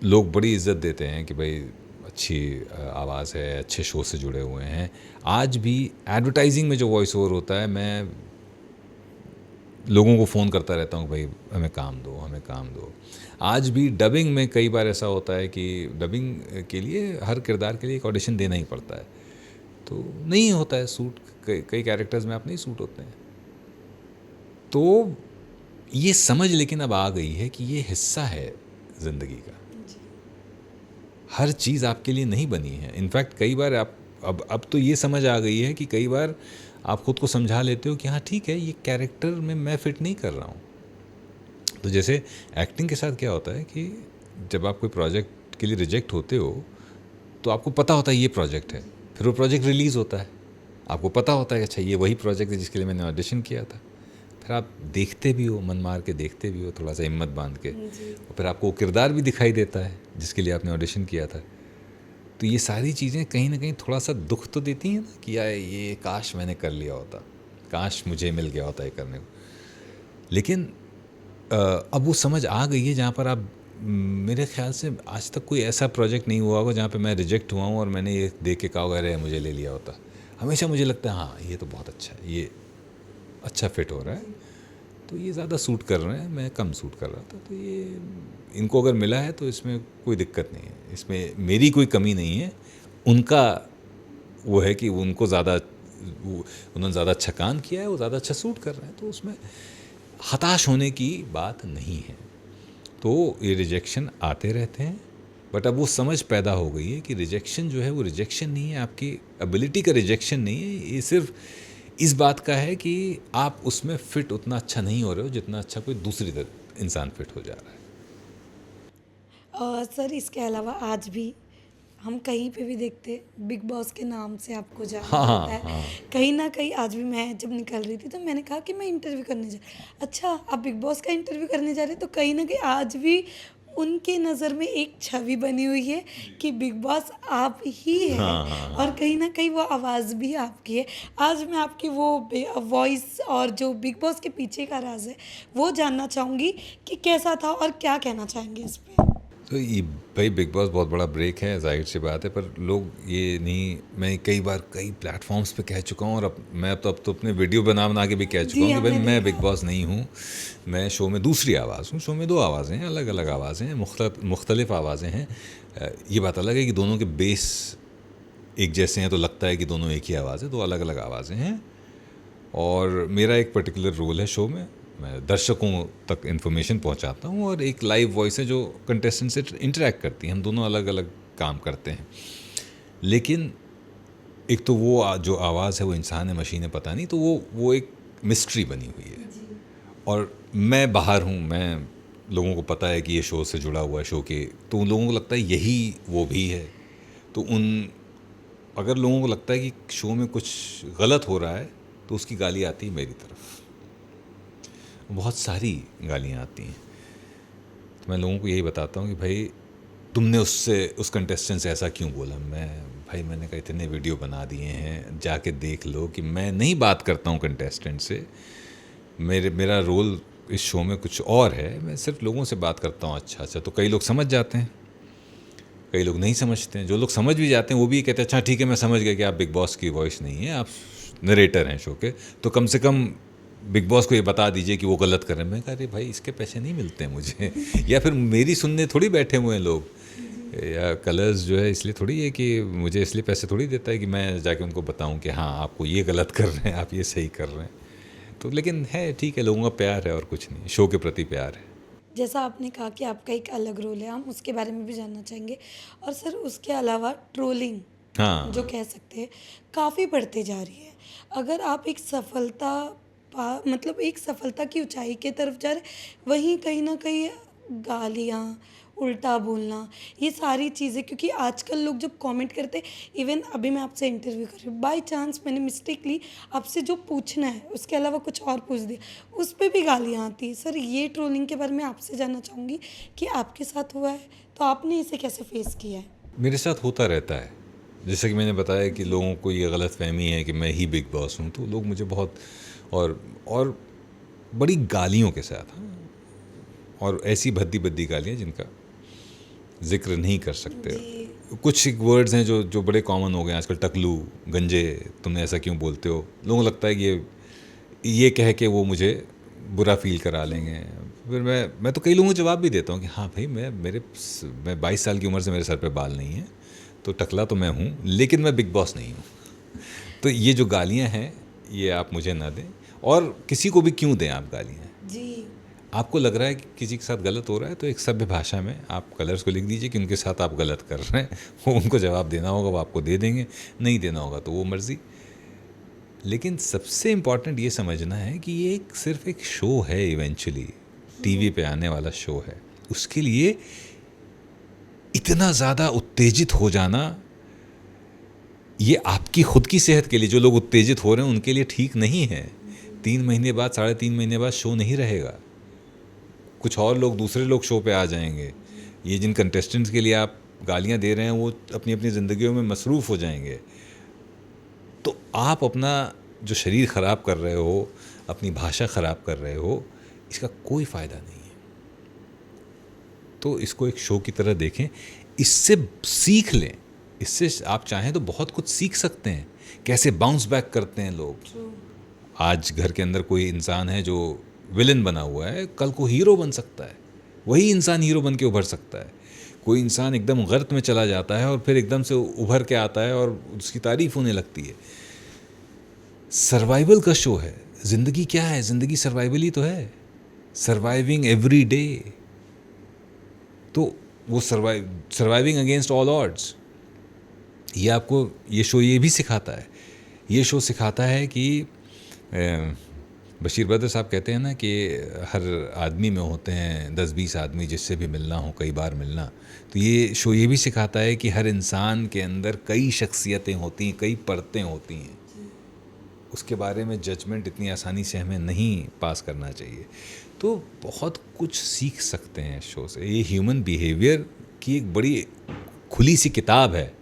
S3: लोग बड़ी इज्जत देते हैं कि भाई अच्छी आवाज़ है, अच्छे शो से जुड़े हुए हैं। आज भी एडवर्टाइजिंग में जो वॉइस ओवर होता है, मैं लोगों को फ़ोन करता रहता हूँ भाई हमें काम दो। आज भी डबिंग में कई बार ऐसा होता है कि डबिंग के लिए हर किरदार के लिए एक ऑडिशन देना ही पड़ता है। तो नहीं होता है सूट, कई कैरेक्टर्स में आप नहीं सूट होते हैं। तो ये समझ लेकिन अब आ गई है कि ये हिस्सा है ज़िंदगी का, हर चीज़ आपके लिए नहीं बनी है। इनफैक्ट कई बार आप अब तो ये समझ आ गई है कि कई बार आप खुद को समझा लेते हो कि हाँ ठीक है, ये कैरेक्टर में मैं फिट नहीं कर रहा हूँ। तो जैसे एक्टिंग के साथ क्या होता है कि जब आप कोई प्रोजेक्ट के लिए रिजेक्ट होते हो तो आपको पता होता है ये प्रोजेक्ट है, फिर वो प्रोजेक्ट रिलीज़ होता है, आपको पता होता है कि अच्छा ये वही प्रोजेक्ट है जिसके लिए मैंने ऑडिशन किया था। फिर आप देखते भी हो, मन मार के देखते भी हो, थोड़ा सा हिम्मत बांध के, और फिर आपको वो किरदार भी दिखाई देता है जिसके लिए आपने ऑडिशन किया था। तो ये सारी चीज़ें कहीं ना कहीं थोड़ा सा दुख तो देती हैं ना कि यार ये काश मैंने कर लिया होता, काश मुझे मिल गया होता ये करने को। लेकिन अब वो समझ आ गई है जहाँ पर आप, मेरे ख्याल से आज तक कोई ऐसा प्रोजेक्ट नहीं हुआ होगा जहाँ पे मैं रिजेक्ट हुआ हूँ और मैंने ये देख के कहा होगा अरे मुझे ले लिया होता। हमेशा मुझे लगता है हाँ ये तो बहुत अच्छा है, ये अच्छा फिट हो रहा है, तो ये ज़्यादा सूट कर रहे हैं, मैं कम सूट कर रहा था, तो ये इनको अगर मिला है तो इसमें कोई दिक्कत नहीं है, इसमें मेरी कोई कमी नहीं है। उनका वो है कि उनको उन्होंने ज़्यादा अच्छा काम किया है, वो ज़्यादा अच्छा सूट कर रहे हैं, तो उसमें हताश होने की बात नहीं है। तो ये रिजेक्शन आते रहते हैं, बट अब वो समझ पैदा हो गई है कि रिजेक्शन जो है वो रिजेक्शन नहीं है, आपकी एबिलिटी का रिजेक्शन नहीं है, ये सिर्फ इस बात का है कि आप उसमें फ़िट उतना अच्छा नहीं हो रहे हो जितना अच्छा कोई दूसरी इंसान फ़िट हो जा रहा है।
S2: सर इसके अलावा आज भी हम कहीं पे भी देखते बिग बॉस के नाम से आपको जाना
S3: हाँ,
S2: जाता है।
S3: हाँ।
S2: कहीं ना कहीं आज भी मैं जब निकल रही थी तो मैंने कहा कि मैं इंटरव्यू करने जा अच्छा आप बिग बॉस का इंटरव्यू करने जा रहे हैं, तो कहीं ना कहीं आज भी उनके नज़र में एक छवि बनी हुई है कि बिग बॉस आप ही है। और कहीं ना कहीं वो आवाज़ भी आपकी है। आज मैं आपकी वो वॉइस और जो बिग बॉस के पीछे का राज है वो जानना चाहूँगी कि कैसा था और क्या कहना चाहेंगे इस पे।
S3: तो ये भाई बिग बॉस बहुत बड़ा ब्रेक है, जाहिर सी बात है, पर लोग ये नहीं, मैं कई बार कई प्लेटफॉर्म्स पे कह चुका हूँ और अब तो अपने वीडियो बना के भी कह चुका हूँ कि भाई मैं बिग बॉस नहीं हूँ, मैं शो में दूसरी आवाज़ हूँ। शो में दो आवाज़ें हैं, अलग अलग आवाज़ें हैं, मुख्तलिफ आवाज़ें हैं। ये बात अलग है कि दोनों के बेस एक जैसे हैं तो लगता है कि दोनों एक ही आवाज़ है, दो अलग अलग आवाज़ें हैं। और मेरा एक पर्टिकुलर रोल है शो में, मैं दर्शकों तक इन्फॉर्मेशन पहुंचाता हूं, और एक लाइव वॉइस है जो कंटेस्टेंट से इंटरेक्ट करती है। हम दोनों अलग अलग काम करते हैं, लेकिन एक तो वो जो आवाज़ है वो इंसान है, मशीन है, पता नहीं, तो वो एक मिस्ट्री बनी हुई है। और मैं बाहर हूँ, मैं लोगों को पता है कि ये शो से जुड़ा हुआ है, शो के, तो उन लोगों को लगता है यही वो भी है। तो अगर लोगों को लगता है कि शो में कुछ गलत हो रहा है तो उसकी गाली आती है मेरी तरफ, बहुत सारी गालियाँ आती हैं। तो मैं लोगों को यही बताता हूँ कि भाई तुमने उस कंटेस्टेंट से ऐसा क्यों बोला। मैंने कहा इतने वीडियो बना दिए हैं, जाके देख लो कि मैं नहीं बात करता हूँ कंटेस्टेंट से, मेरा रोल इस शो में कुछ और है, मैं सिर्फ लोगों से बात करता हूँ। अच्छा तो कई लोग समझ जाते हैं, कई लोग नहीं समझते हैं। जो लोग समझ भी जाते हैं वो भी कहते हैं अच्छा ठीक है मैं समझ गया कि आप बिग बॉस की वॉइस नहीं है, आप नरेटर हैं शो के, तो कम से कम बिग बॉस को ये बता दीजिए कि वो गलत कर रहे हैं। मैं कहा अरे भाई इसके पैसे नहीं मिलते हैं मुझे या फिर मेरी सुनने थोड़ी बैठे हुए हैं लोग, या कलर्स जो है इसलिए थोड़ी है कि मुझे इसलिए पैसे थोड़ी देता है कि मैं जाके उनको बताऊं कि हाँ आपको ये गलत कर रहे हैं, आप ये सही कर रहे हैं। तो लेकिन है ठीक है, लोगों का प्यार है और कुछ नहीं, शो के प्रति प्यार है।
S2: जैसा आपने कहा कि आपका एक अलग रोल है, हम उसके बारे में भी जानना चाहेंगे। और सर उसके अलावा ट्रोलिंग जो कह सकते हैं काफ़ी बढ़ते जा रही है। अगर आप एक मतलब एक सफलता की ऊंचाई के तरफ जा रहे, वहीं कहीं ना कहीं गालियाँ, उल्टा बोलना, ये सारी चीज़ें, क्योंकि आजकल लोग जब कमेंट करते, इवन अभी मैं आपसे इंटरव्यू कर रही हूँ, बाय चांस मैंने मिस्टेकली आपसे जो पूछना है उसके अलावा कुछ और पूछ दिया, उस पर भी गालियाँ आती हैं। सर ये ट्रोलिंग के बारे में आपसे जानना चाहूँगी कि आपके साथ हुआ है तो आपने इसे कैसे फेस किया है?
S3: मेरे साथ होता रहता है, जैसे कि मैंने बताया कि लोगों को ये गलत फहमी है कि मैं ही बिग बॉस हूँ, तो लोग मुझे बहुत और बड़ी गालियों के साथ, और ऐसी भद्दी गालियाँ जिनका जिक्र नहीं कर सकते। कुछ वर्ड्स हैं जो बड़े कॉमन हो गए आजकल, टकलू, गंजे, तुमने ऐसा क्यों बोलते हो। लोगों को लगता है कि ये कह के वो मुझे बुरा फील करा लेंगे। फिर मैं तो कई लोगों को जवाब भी देता हूँ कि हाँ भाई मैं 22 साल की उम्र से मेरे सर पे बाल नहीं है, तो टकला तो मैं हूँ, लेकिन मैं बिग बॉस नहीं हूँ। तो ये जो गालियाँ हैं ये आप मुझे ना दें, और किसी को भी क्यों दें आप गालियाँ।
S2: जी
S3: आपको लग रहा है कि किसी के साथ गलत हो रहा है तो एक सभ्य भाषा में आप कलर्स को लिख दीजिए कि उनके साथ आप गलत कर रहे हैं, वो उनको जवाब देना होगा वो आपको दे देंगे, नहीं देना होगा तो वो मर्ज़ी। लेकिन सबसे इम्पॉर्टेंट ये समझना है कि ये सिर्फ एक शो है, इवेंचुअली टीवी पे आने वाला शो है। उसके लिए इतना ज़्यादा उत्तेजित हो जाना, ये आपकी खुद की सेहत के लिए, जो लोग उत्तेजित हो रहे हैं उनके लिए ठीक नहीं है। 3 महीने बाद, 3.5 महीने बाद शो नहीं रहेगा, कुछ और लोग, दूसरे लोग शो पे आ जाएंगे। ये जिन कंटेस्टेंट्स के लिए आप गालियां दे रहे हैं वो अपनी अपनी ज़िंदगियों में मसरूफ़ हो जाएंगे। तो आप अपना जो शरीर ख़राब कर रहे हो, अपनी भाषा ख़राब कर रहे हो, इसका कोई फ़ायदा नहीं है। तो इसको एक शो की तरह देखें, इससे सीख लें। इससे आप चाहें तो बहुत कुछ सीख सकते हैं, कैसे बाउंस बैक करते हैं लोग। आज घर के अंदर कोई इंसान है जो विलन बना हुआ है, कल को हीरो बन सकता है, वही इंसान हीरो बन के उभर सकता है। कोई इंसान एकदम गर्त में चला जाता है और फिर एकदम से उभर के आता है और उसकी तारीफ होने लगती है। सर्वाइवल का शो है। ज़िंदगी क्या है? ज़िंदगी सर्वाइवल ही तो है, सर्वाइविंग एवरी डे। तो वो सर्वाइविंग अगेंस्ट ऑल ऑड्स, ये आपको ये शो ये भी सिखाता है। ये शो सिखाता है कि बशीर बद्र साहब कहते हैं ना कि हर आदमी में होते हैं 10-20 आदमी जिससे भी मिलना हो, कई बार मिलना। तो ये शो ये भी सिखाता है कि हर इंसान के अंदर कई शख्सियतें होती हैं, कई परतें होती हैं। उसके बारे में जजमेंट इतनी आसानी से हमें नहीं पास करना चाहिए। तो बहुत कुछ सीख सकते हैं शो से। ये ह्यूमन बिहेवियर की एक बड़ी खुली सी किताब है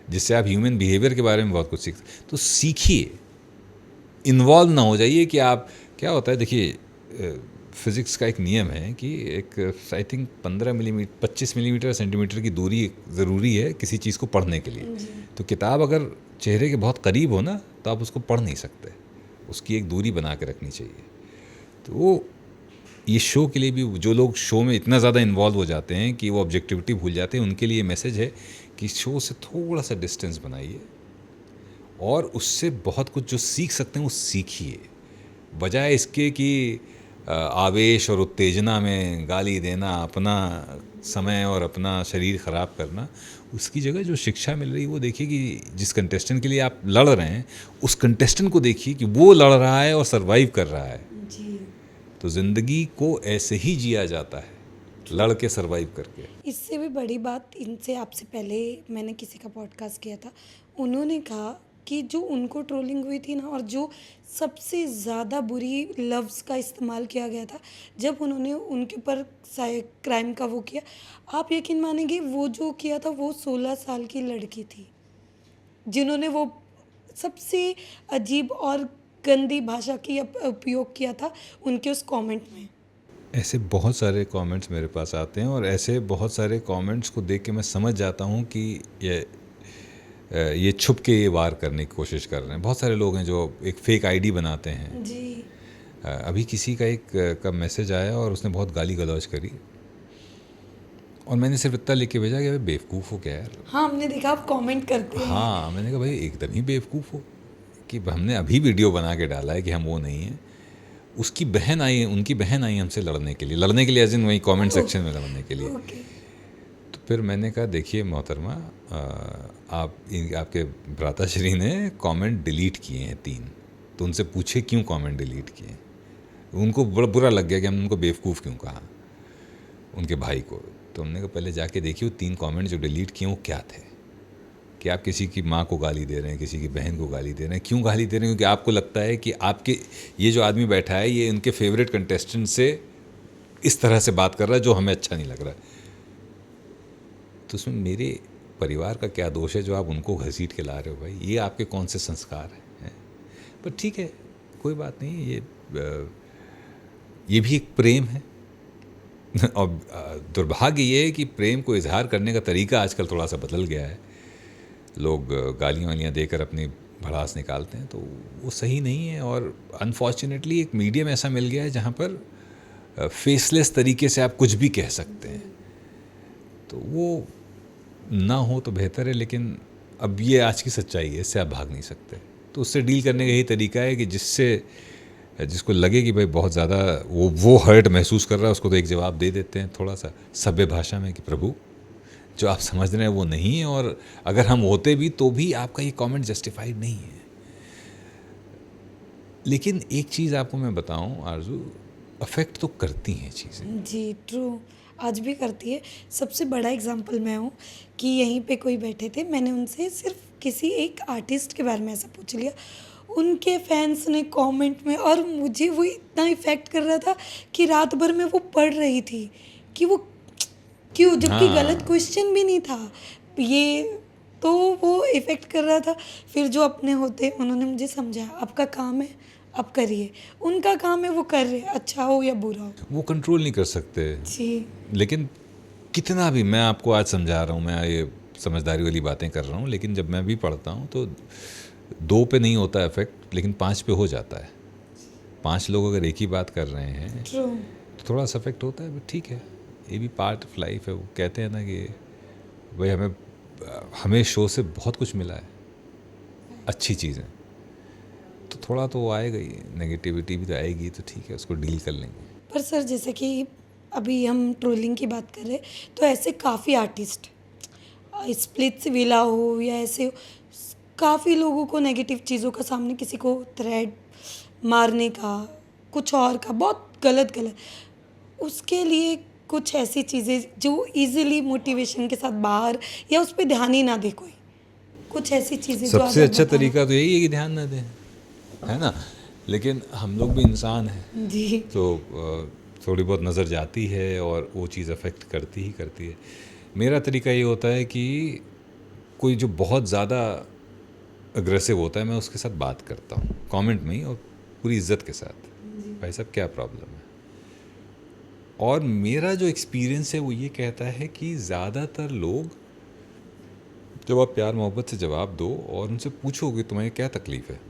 S3: जिससे आप ह्यूमन बिहेवियर के बारे में बहुत कुछ तो सीखिए, इन्वॉल्व ना हो जाइए कि आप, क्या होता है देखिए, फिज़िक्स का एक नियम है कि एक आई थिंक 25 मिलीमीटर सेंटीमीटर की दूरी ज़रूरी है किसी चीज़ को पढ़ने के लिए। तो किताब अगर चेहरे के बहुत करीब हो ना तो आप उसको पढ़ नहीं सकते, उसकी एक दूरी बना के रखनी चाहिए। तो ये शो के लिए भी, जो लोग शो में इतना ज़्यादा इन्वॉल्व हो जाते हैं कि वो ऑब्जेक्टिविटी भूल जाते हैं, उनके लिए मैसेज है कि शो से थोड़ा सा डिस्टेंस बनाइए और उससे बहुत कुछ जो सीख सकते हैं वो सीखिए, बजाय इसके कि आवेश और उत्तेजना में गाली देना, अपना समय और अपना शरीर ख़राब करना। उसकी जगह जो शिक्षा मिल रही है वो देखिए कि जिस कंटेस्टेंट के लिए आप लड़ रहे हैं उस कंटेस्टेंट को देखिए कि वो लड़ रहा है और सरवाइव कर रहा है।
S2: जी।
S3: तो ज़िंदगी को ऐसे ही जिया जाता है, लड़ के सरवाइव करके।
S2: इससे भी बड़ी बात, इनसे आपसे पहले मैंने किसी का पॉडकास्ट किया था, उन्होंने कहा कि जो उनको ट्रोलिंग हुई थी ना, और जो सबसे ज़्यादा बुरी लफ्ज़ का इस्तेमाल किया गया था जब उन्होंने उनके ऊपर क्राइम का वो किया, आप यकीन मानेंगे वो जो किया था वो 16 साल की लड़की थी जिन्होंने वो सबसे अजीब और गंदी भाषा की उपयोग किया था उनके उस कमेंट में।
S3: ऐसे बहुत सारे कमेंट्स मेरे पास आते हैं और ऐसे बहुत सारे कमेंट्स को देख के मैं समझ जाता हूँ कि ये छुप के ये वार करने की कोशिश कर रहे हैं। बहुत सारे लोग हैं जो एक फ़ेक आईडी बनाते हैं।
S2: जी।
S3: अभी किसी का मैसेज आया और उसने बहुत गाली गलौज करी और मैंने सिर्फ इतना लिख के भेजा कि भाई बेवकूफ़ हो क्या यार।
S2: हाँ, हमने देखा आप कमेंट करते हैं।
S3: हाँ, मैंने कहा भाई एकदम ही बेवकूफ़ हो कि हमने अभी वीडियो बना के डाला है कि हम वो नहीं हैं। उनकी बहन आई हमसे लड़ने के लिए एज इन वही कमेंट सेक्शन में लड़ने के लिए। तो फिर मैंने कहा देखिए मोहतरमा, आपके भ्राताश्री ने कमेंट डिलीट किए हैं 3, तो उनसे पूछे क्यों कमेंट डिलीट किए। उनको बड़ा बुरा लग गया कि हमने उनको बेवकूफ़ क्यों कहा, उनके भाई को। तो हमने कहा पहले जाके देखिए वो 3 कमेंट जो डिलीट किए वो क्या थे, कि आप किसी की माँ को गाली दे रहे हैं, किसी की बहन को गाली दे रहे हैं। क्यों गाली दे रहे हैं? क्योंकि आपको लगता है कि आपके ये जो आदमी बैठा है ये उनके फेवरेट कंटेस्टेंट से इस तरह से बात कर रहा है जो हमें अच्छा नहीं लग रहा है। तो उसमें मेरे परिवार का क्या दोष है जो आप उनको घसीट के ला रहे हो? भाई ये आपके कौन से संस्कार हैं? पर ठीक है, कोई बात नहीं, ये भी एक प्रेम है। और दुर्भाग्य ये है कि प्रेम को इजहार करने का तरीका आजकल थोड़ा सा बदल गया है। लोग गालियाँ वालियाँ देकर अपनी भड़ास निकालते हैं, तो वो सही नहीं है। और अनफॉर्चुनेटली एक मीडियम ऐसा मिल गया है जहाँ पर फेसलेस तरीके से आप कुछ भी कह सकते हैं, तो वो ना हो तो बेहतर है। लेकिन अब ये आज की सच्चाई है, इससे आप भाग नहीं सकते। तो उससे डील करने का यही तरीका है कि जिसको लगे कि भाई बहुत ज़्यादा वो हर्ट महसूस कर रहा है, उसको तो एक जवाब दे देते हैं थोड़ा सा सभ्य भाषा में कि प्रभु जो आप समझ रहे हैं वो नहीं है, और अगर हम होते भी तो भी आपका ये कमेंट जस्टिफाइड नहीं है। लेकिन एक चीज़ आपको मैं बताऊं आरजू, अफेक्ट तो करती हैं चीज़ें।
S2: जी ट्रू, आज भी करती है। सबसे बड़ा एग्जांपल मैं हूँ कि यहीं पे कोई बैठे थे, मैंने उनसे सिर्फ किसी एक आर्टिस्ट के बारे में ऐसा पूछ लिया, उनके फैंस ने कमेंट में, और मुझे वो इतना इफ़ेक्ट कर रहा था कि रात भर में वो पढ़ रही थी कि वो क्यों, जबकि गलत
S3: हाँ,
S2: क्वेश्चन भी नहीं था ये, तो वो इफ़ेक्ट कर रहा था। फिर जो अपने होते उन्होंने मुझे समझाया, आपका काम है आप करिए, उनका काम है वो कर रहे, अच्छा हो या बुरा हो।
S3: वो कंट्रोल नहीं कर सकते।
S2: जी
S3: लेकिन कितना भी मैं आपको आज समझा रहा हूँ, मैं ये समझदारी वाली बातें कर रहा हूँ, लेकिन जब मैं भी पढ़ता हूँ तो 2 पे नहीं होता इफेक्ट, लेकिन 5 पे हो जाता है। 5 लोग अगर एक ही बात कर रहे हैं
S2: ट्रू,
S3: तो थोड़ा सा इफेक्ट होता है, बट ठीक है, ये भी पार्ट ऑफ लाइफ है। वो कहते हैं ना कि भाई हमें शो से बहुत कुछ मिला है, अच्छी चीज़ें, तो थोड़ा तो वो आएगा ही, नेगेटिविटी भी तो आएगी, तो ठीक है, उसको डील कर लेंगे।
S2: पर सर जैसे कि अभी हम ट्रोलिंग की बात कर रहे हैं, तो ऐसे काफ़ी आर्टिस्ट, स्प्लिट्स विला हो या ऐसे हो, काफ़ी लोगों को नेगेटिव चीज़ों का सामने, किसी को थ्रेड मारने का, कुछ और का, बहुत गलत गलत, उसके लिए कुछ ऐसी चीज़ें जो इजीली मोटिवेशन के साथ बाहर, या उस पर ध्यान ही ना दे कोई, कुछ ऐसी चीज़ें जो
S3: सबसे
S2: आप
S3: अच्छा
S2: बताएं।
S3: तरीका तो यही है कि ध्यान ना दें, है ना। लेकिन हम लोग भी इंसान हैं,
S2: जी
S3: तो थोड़ी बहुत नज़र जाती है और वो चीज़ अफेक्ट करती ही करती है। मेरा तरीका ये होता है कि कोई जो बहुत ज़्यादा अग्रेसिव होता है, मैं उसके साथ बात करता हूँ कमेंट में ही, और पूरी इज्जत के साथ, भाई साहब क्या प्रॉब्लम है। और मेरा जो एक्सपीरियंस है वो ये कहता है कि ज़्यादातर लोग, जब आप प्यार मोहब्बत से जवाब दो और उनसे पूछो कि तुम्हें क्या तकलीफ़ है,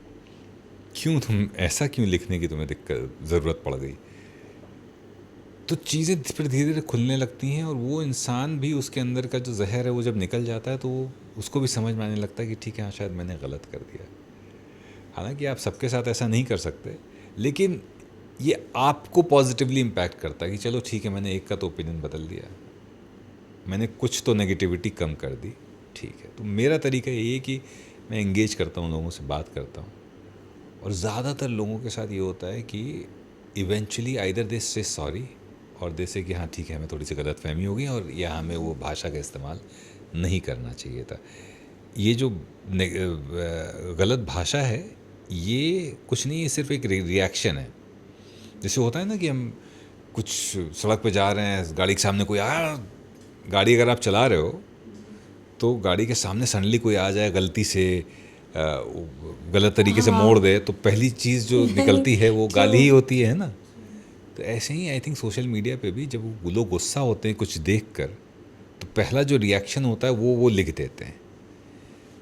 S3: क्यों तुम ऐसा क्यों लिखने की तुम्हें दिक्कत ज़रूरत पड़ गई, तो चीज़ें फिर धीरे धीरे खुलने लगती हैं। और वो इंसान भी, उसके अंदर का जो जहर है वो जब निकल जाता है तो उसको भी समझ में आने लगता है कि ठीक है, हाँ शायद मैंने गलत कर दिया। हालांकि आप सबके साथ ऐसा नहीं कर सकते, लेकिन ये आपको पॉजिटिवली इम्पैक्ट करता है कि चलो ठीक है, मैंने एक का तो ओपिनियन बदल दिया, मैंने कुछ तो नेगेटिविटी कम कर दी, ठीक है। तो मेरा तरीका यही है कि मैं एंगेज करता हूँ, लोगों से बात करता हूँ, और ज़्यादातर लोगों के साथ ये होता है कि इवेंचुअली आइदर दे से सॉरी, और दे से कि हाँ ठीक है, हमें थोड़ी सी गलत फहमी हो गई और या हमें वो भाषा का इस्तेमाल नहीं करना चाहिए था। ये जो गलत भाषा है, ये कुछ नहीं है, सिर्फ एक रिएक्शन है। जैसे होता है ना कि हम कुछ सड़क पे जा रहे हैं, गाड़ी के सामने कोई आया, गाड़ी अगर आप चला रहे हो तो गाड़ी के सामने सडनली कोई आ जाए, गलती से गलत तरीके से मोड़ दे, तो पहली चीज़ जो निकलती है वो गाली ही होती है ना। तो ऐसे ही आई थिंक सोशल मीडिया पे भी जब वो लोग गुस्सा होते हैं कुछ देख कर, तो पहला जो रिएक्शन होता है वो लिख देते हैं।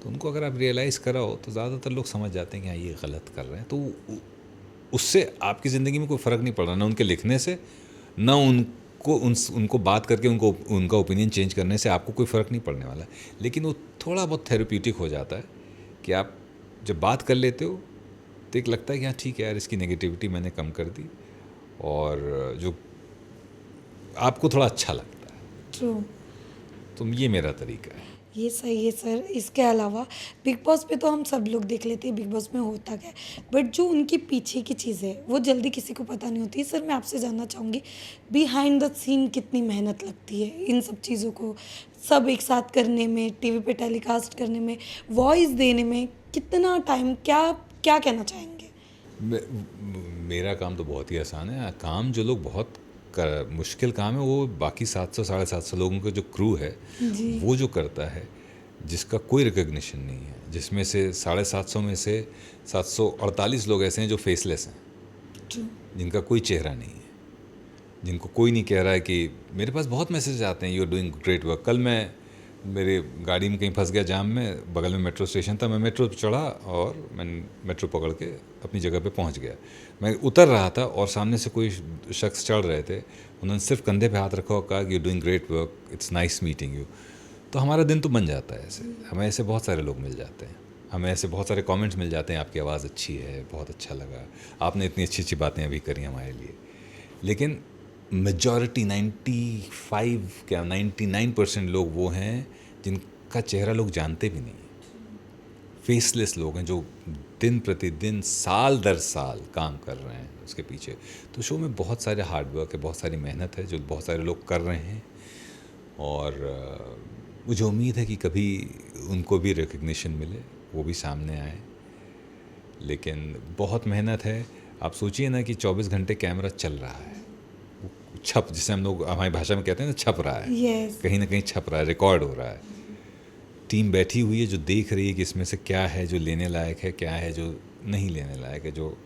S3: तो उनको अगर आप रियलाइज़ कराओ तो ज़्यादातर लोग समझ जाते हैं कि हाँ ये गलत कर रहे हैं। तो उससे आपकी ज़िंदगी में कोई फ़र्क नहीं पड़ रहा, ना उनके लिखने से, ना उनको बात करके उनका ओपिनियन चेंज करने से आपको कोई फ़र्क नहीं पड़ने वाला। लेकिन वो थोड़ा बहुत थेरेप्यूटिक हो जाता है कि आप जब बात कर लेते हो तो एक लगता है कि हाँ ठीक है यार, इसकी नेगेटिविटी मैंने कम कर दी, और जो आपको थोड़ा अच्छा लगता है।
S2: ट्रू,
S3: तो ये मेरा तरीका है।
S2: ये सही है सर। इसके अलावा बिग बॉस पे तो हम सब लोग देख लेते हैं बिग बॉस में होता क्या है, बट जो उनके पीछे की चीज़ें है वो जल्दी किसी को पता नहीं होती। सर मैं आपसे जानना चाहूँगी, बिहाइंड द सीन कितनी मेहनत लगती है इन सब चीज़ों को सब एक साथ करने में, टीवी पे टेलीकास्ट करने में, वॉइस देने में, कितना टाइम, क्या क्या कहना चाहेंगे?
S3: मेरा काम तो बहुत ही आसान है। काम जो लोग बहुत मुश्किल काम है, वो बाकी 700 750 लोगों का जो क्रू है
S2: जी
S3: वो जो करता है, जिसका कोई रिकग्निशन नहीं है, जिसमें से 750 में से 748 लोग ऐसे हैं जो फेसलेस हैं,
S2: ट्रू,
S3: जिनका कोई चेहरा नहीं है, जिनको कोई नहीं कह रहा है कि मेरे पास बहुत मैसेज आते हैं, you are doing great work. कल मैं मेरे गाड़ी में कहीं फंस गया जाम में, बगल में मेट्रो स्टेशन था, मैं मेट्रो पे चढ़ा और मैंने मेट्रो पकड़ के अपनी जगह पे पहुंच गया। मैं उतर रहा था और सामने से कोई शख्स चढ़ रहे थे, उन्होंने सिर्फ कंधे पे हाथ रखा और कहा कि you doing great work, it's nice meeting you. तो हमारा दिन तो बन जाता है ऐसे, हमें ऐसे बहुत सारे लोग मिल जाते हैं। हमें ऐसे बहुत सारे कमेंट्स मिल जाते हैं, आपकी आवाज़ अच्छी है, बहुत अच्छा लगा, आपने इतनी अच्छी अच्छी बातें अभी करी हमारे लिए। लेकिन मेजॉरिटी 95 क्या 99% लोग वो हैं जिनका चेहरा लोग जानते भी नहीं। फेसलेस लोग हैं जो दिन प्रतिदिन साल दर साल काम कर रहे हैं उसके पीछे। तो शो में बहुत सारे हार्डवर्क है, बहुत सारी मेहनत है जो बहुत सारे लोग कर रहे हैं, और मुझे उम्मीद है कि कभी उनको भी रिकग्निशन मिले, वो भी सामने आए। लेकिन बहुत मेहनत है। आप सोचिए ना कि 24 घंटे कैमरा चल रहा है, छप, जिसे हम लोग हमारी भाषा में कहते हैं ना, छप रहा है।
S2: Yes.
S3: कहीं ना कहीं छप रहा है, रिकॉर्ड हो रहा है। टीम बैठी हुई है जो देख रही है कि इसमें से क्या है जो लेने लायक है, क्या है जो नहीं लेने लायक है, जो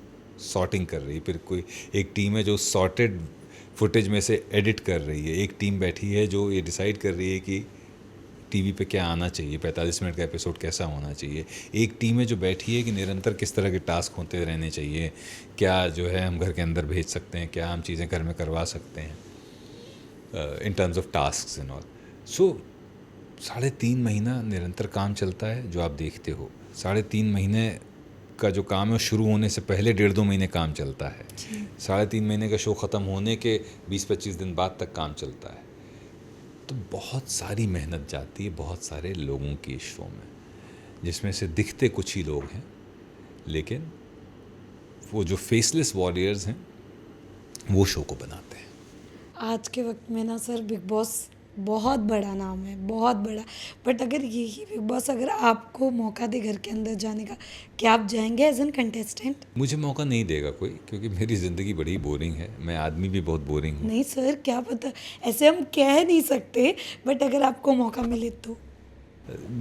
S3: सॉर्टिंग कर रही है। फिर कोई एक टीम है जो सॉर्टेड फुटेज में से एडिट कर रही है, एक टीम बैठी है जो ये डिसाइड कर रही है कि टीवी पे क्या आना चाहिए, 45 मिनट का एपिसोड कैसा होना चाहिए। एक टीम है जो बैठी है कि निरंतर किस तरह के टास्क होते रहने चाहिए, क्या जो है हम घर के अंदर भेज सकते हैं, क्या हम चीज़ें घर में करवा सकते हैं in terms of task and all. So 3.5 महीना निरंतर काम चलता है जो आप देखते हो। 3.5 महीने का जो काम है वो शुरू होने से पहले 1.5-2 महीने काम चलता है। 3.5 महीने का शो ख़त्म होने के 20-25 दिन बाद तक काम चलता है। तो बहुत सारी मेहनत जाती है बहुत सारे लोगों की इस शो में, जिसमें से दिखते कुछ ही लोग हैं, लेकिन वो जो फेसलेस वॉरियर्स हैं वो शो को बनाते हैं।
S2: आज के वक्त में ना सर, बिग बॉस बहुत बड़ा नाम है, बहुत बड़ा। बट अगर यही बिग बॉस अगर आपको मौका दे घर के अंदर जाने का, क्या आप जाएंगे एज एन कंटेस्टेंट?
S3: मुझे मौका नहीं देगा कोई, क्योंकि मेरी ज़िंदगी बड़ी बोरिंग है, मैं आदमी भी बहुत बोरिंग हूँ।
S2: नहीं सर, क्या पता, ऐसे हम कह नहीं सकते, बट अगर आपको मौका मिले तो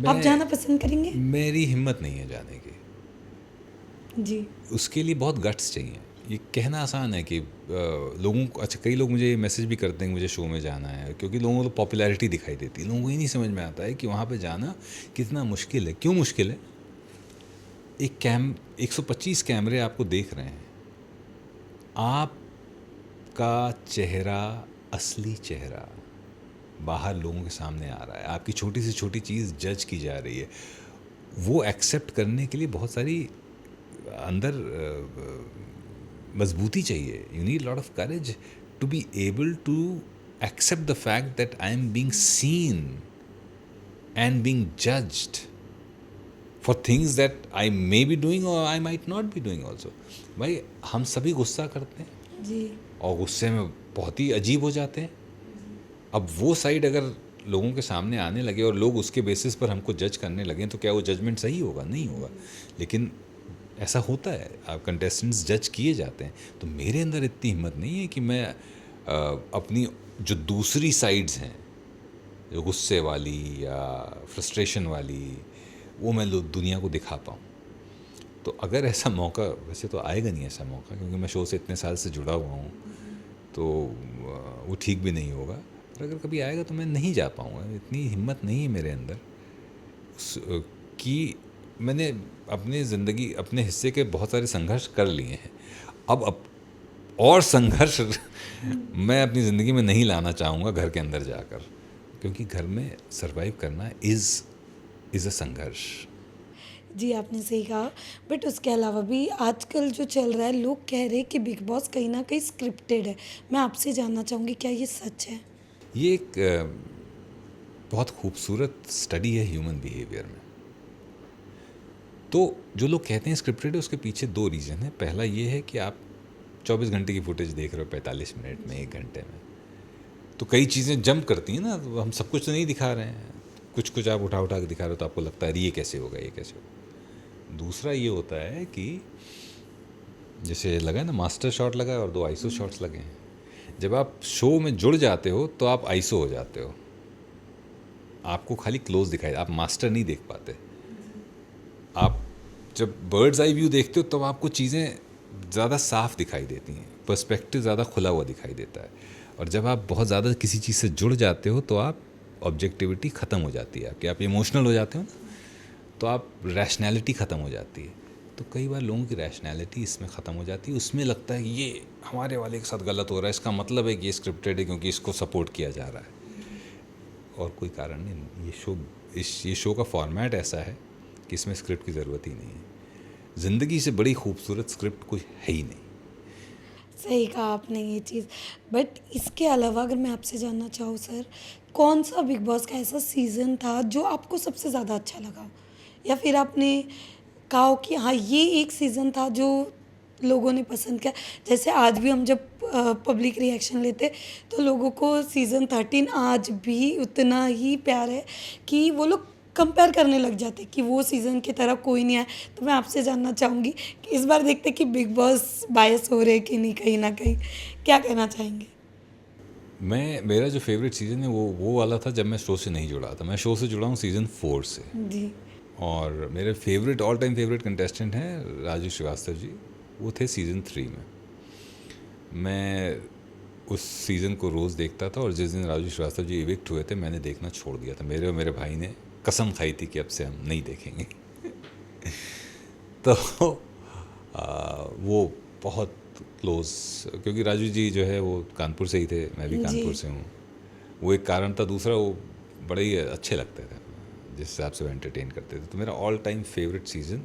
S2: आप जाना पसंद करेंगे?
S3: मेरी हिम्मत नहीं है जाने की।
S2: जी।
S3: उसके लिए बहुत गट्स चाहिए। ये कहना आसान है कि लोगों को, अच्छा कई लोग मुझे ये मैसेज भी करते हैं कि मुझे शो में जाना है, क्योंकि लोगों को पॉपुलैरिटी दिखाई देती है। लोगों को ये नहीं समझ में आता है कि वहाँ पे जाना कितना मुश्किल है। क्यों मुश्किल है? 125 कैमरे आपको देख रहे हैं, आपका चेहरा, असली चेहरा बाहर लोगों के सामने आ रहा है, आपकी छोटी से छोटी चीज़ जज की जा रही है। वो एक्सेप्ट करने के लिए बहुत सारी अंदर मजबूती चाहिए। You need lot of courage to be able to accept the fact that I am being seen and being judged for things that I may be doing और I might not be doing also. भाई हम सभी गुस्सा करते हैं
S2: जी।
S3: और गुस्से में बहुत ही अजीब हो जाते हैं। अब वो साइड अगर लोगों के सामने आने लगे और लोग उसके बेसिस पर हमको जज करने लगे, तो क्या वो जजमेंट सही होगा? नहीं होगा। लेकिन ऐसा होता है, आप कंटेस्टेंट्स जज किए जाते हैं। तो मेरे अंदर इतनी हिम्मत नहीं है कि मैं अपनी जो दूसरी साइड्स हैं, जो गुस्से वाली या फ्रस्ट्रेशन वाली, वो मैं दुनिया को दिखा पाऊँ। तो अगर ऐसा मौका, वैसे तो आएगा नहीं ऐसा मौका, क्योंकि मैं शो से इतने साल से जुड़ा हुआ हूँ, तो वो ठीक भी नहीं होगा। पर अगर कभी आएगा तो मैं नहीं जा पाऊँगा। इतनी हिम्मत नहीं है मेरे अंदर कि मैंने अपनी ज़िंदगी, अपने हिस्से के बहुत सारे संघर्ष कर लिए हैं। अब और संघर्ष मैं अपनी ज़िंदगी में नहीं लाना चाहूँगा घर के अंदर जाकर, क्योंकि घर में सरवाइव करना इज़ अ संघर्ष।
S2: जी, आपने सही कहा। बट उसके अलावा भी आजकल जो चल रहा है, लोग कह रहे हैं कि बिग बॉस कहीं ना कहीं स्क्रिप्टेड है। मैं आपसे जानना चाहूँगी, क्या ये सच है?
S3: ये एक बहुत खूबसूरत स्टडी है ह्यूमन बिहेवियर में। तो जो लोग कहते हैं स्क्रिप्टेड है, उसके पीछे 2 रीज़न है। पहला ये है कि आप 24 घंटे की फुटेज देख रहे हो 45 मिनट में, 1 घंटे में, तो कई चीज़ें जंप करती हैं ना। तो हम सब कुछ तो नहीं दिखा रहे हैं, कुछ आप उठा के दिखा रहे हो, तो आपको लगता है ये कैसे होगा, ये कैसे होगा। दूसरा ये होता है कि जैसे लगा है ना, मास्टर शॉट लगा है और 2 आईसो शॉट्स लगे हैं। जब आप शो में जुड़ जाते हो तो आप आईसो हो जाते हो, आपको खाली क्लोज दिखाई, आप मास्टर नहीं देख पाते। आप जब बर्ड्स आई व्यू देखते हो तब आपको चीज़ें ज़्यादा साफ दिखाई देती हैं, पर्सपेक्टिव ज़्यादा खुला हुआ दिखाई देता है। और जब आप बहुत ज़्यादा किसी चीज़ से जुड़ जाते हो तो आप ऑब्जेक्टिविटी ख़त्म हो जाती है आपकी, आप इमोशनल हो जाते हो ना, तो आप रैशनैलिटी ख़त्म हो जाती है। तो कई बार लोगों की रैशनैलिटी इसमें ख़त्म हो जाती है, उसमें लगता है कि ये हमारे वाले के साथ गलत हो रहा है, इसका मतलब है कि ये स्क्रिप्टेड है क्योंकि इसको सपोर्ट किया जा रहा है, और कोई कारण नहीं। ये शो का फॉर्मेट ऐसा है कि इसमें स्क्रिप्ट की ज़रूरत ही नहीं है। ज़िंदगी से बड़ी खूबसूरत स्क्रिप्ट कोई है ही नहीं।
S2: सही कहा आपने ये चीज़। बट इसके अलावा अगर मैं आपसे जानना चाहूँ सर, कौन सा बिग बॉस का ऐसा सीज़न था जो आपको सबसे ज़्यादा अच्छा लगा? या फिर आपने कहा हो कि हाँ, ये एक सीज़न था जो लोगों ने पसंद किया। जैसे आज भी हम जब पब्लिक रिएक्शन लेते तो लोगों को सीज़न 13 आज भी उतना ही प्यार है कि वो लोग कंपेयर करने लग जाते कि वो सीज़न की तरह कोई नहीं आया। तो मैं आपसे जानना चाहूँगी कि इस बार देखते कि बिग बॉस बायस हो रहे कि नहीं कहीं ना कहीं, क्या कहना चाहेंगे?
S3: मेरा जो फेवरेट सीज़न है वो वाला था जब मैं शो से नहीं जुड़ा था। मैं शो से जुड़ा हूँ सीज़न 4 से।
S2: जी।
S3: और मेरे favourite all time favourite contestant हैं राजू श्रीवास्तव जी। वो थे सीज़न 3 में। मैं उस सीज़न को रोज़ देखता था और जिस दिन राजू श्रीवास्तव जी इविक्ट हुए थे मैंने देखना छोड़ दिया था। मेरे और मेरे भाई ने कसम खाई थी कि अब से हम नहीं देखेंगे। तो वो बहुत क्लोज, क्योंकि राजू जी जो है वो कानपुर से ही थे, मैं भी कानपुर से हूँ। वो एक कारण था। दूसरा वो बड़े ही अच्छे लगते थे जिस हिसाब से वो एंटरटेन करते थे। तो मेरा ऑल टाइम फेवरेट सीज़न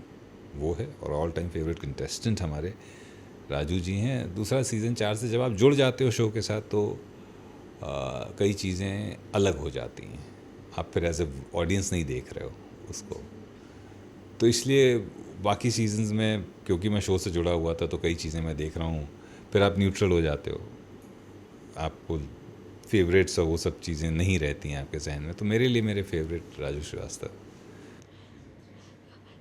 S3: वो है और ऑल टाइम फेवरेट कंटेस्टेंट हमारे राजू जी हैं। दूसरा सीज़न 4 से जब आप जुड़ जाते हो शो के साथ तो कई चीज़ें अलग हो जाती हैं। आप फिर एज ए ऑडियंस नहीं देख रहे हो उसको। तो इसलिए बाकी सीजन्स में क्योंकि मैं शो से जुड़ा हुआ था तो कई चीज़ें मैं देख रहा हूँ, फिर आप न्यूट्रल हो जाते हो। आपको फेवरेट्स और वो सब चीज़ें नहीं रहती हैं आपके जहन में। तो मेरे लिए मेरे फेवरेट राजू श्रीवास्तव।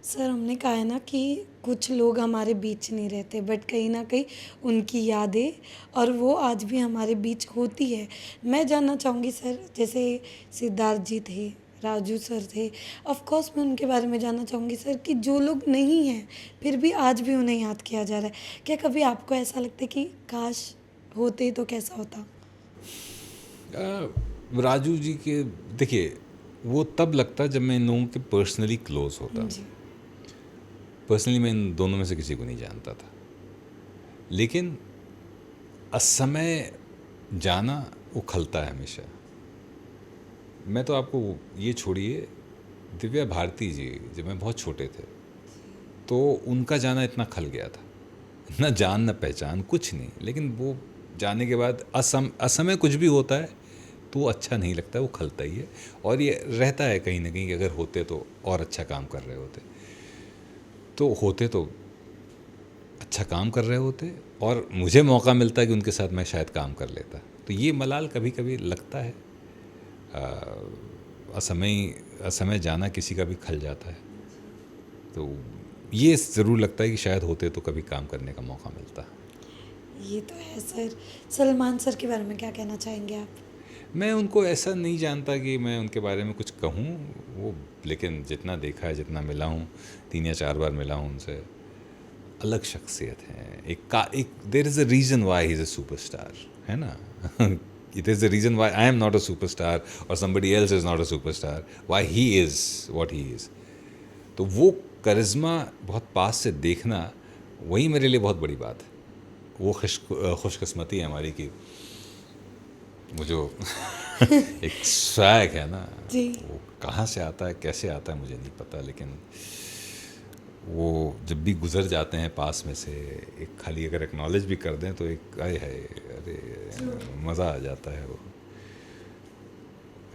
S2: सर हमने कहा है ना कि कुछ लोग हमारे बीच नहीं रहते, बट कहीं ना कहीं उनकी यादें और वो आज भी हमारे बीच होती है। मैं जानना चाहूँगी सर, जैसे सिद्धार्थ जी थे, राजू सर थे, ऑफ कोर्स मैं उनके बारे में जानना चाहूँगी सर कि जो लोग नहीं हैं फिर भी आज भी उन्हें याद किया जा रहा है। क्या कभी आपको ऐसा लगता है कि काश होते तो कैसा होता?
S3: राजू जी के देखिए वो तब लगता जब मैं इन लोगों के पर्सनली क्लोज होता।
S2: जी।
S3: पर्सनली मैं इन दोनों में से किसी को नहीं जानता था, लेकिन असमय जाना वो खलता है हमेशा। मैं तो आपको ये छोड़िए, दिव्या भारती जी जब मैं बहुत छोटे थे तो उनका जाना इतना खल गया था, न जान न पहचान कुछ नहीं, लेकिन वो जाने के बाद असमय कुछ भी होता है तो वो अच्छा नहीं लगता, वो खलता ही है। और ये रहता है कहीं ना कहीं कि अगर होते तो और अच्छा काम कर रहे होते, तो होते तो अच्छा काम कर रहे होते और मुझे मौका मिलता कि उनके साथ मैं शायद काम कर लेता। तो ये मलाल कभी कभी लगता है। असमय जाना किसी का भी खल जाता है, तो ये ज़रूर लगता है कि शायद होते तो कभी काम करने का मौका मिलता।
S2: ये तो है सर। सलमान सर के बारे में क्या कहना चाहेंगे आप?
S3: मैं उनको ऐसा नहीं जानता कि मैं उनके बारे में कुछ कहूँ वो, लेकिन जितना देखा है, जितना मिला हूँ, 3 या 4 बार मिला हूँ उनसे, अलग शख्सियत है। एक there is a reason why he is a superstar, है ना। It is the reason why I am not a superstar और somebody else is not a superstar, why he is what he is. तो वो करिश्मा बहुत पास से देखना वही मेरे लिए बहुत बड़ी बात है। वो खुशकिस्मती है हमारी कि वो जो एक स्वैग है ना,
S2: जी।
S3: वो कहाँ से आता है, कैसे आता है मुझे नहीं पता, लेकिन वो जब भी गुजर जाते हैं पास में से, एक खाली अगर एक्नॉलेज भी कर दें तो एक आए है, अरे मज़ा आ जाता है। वो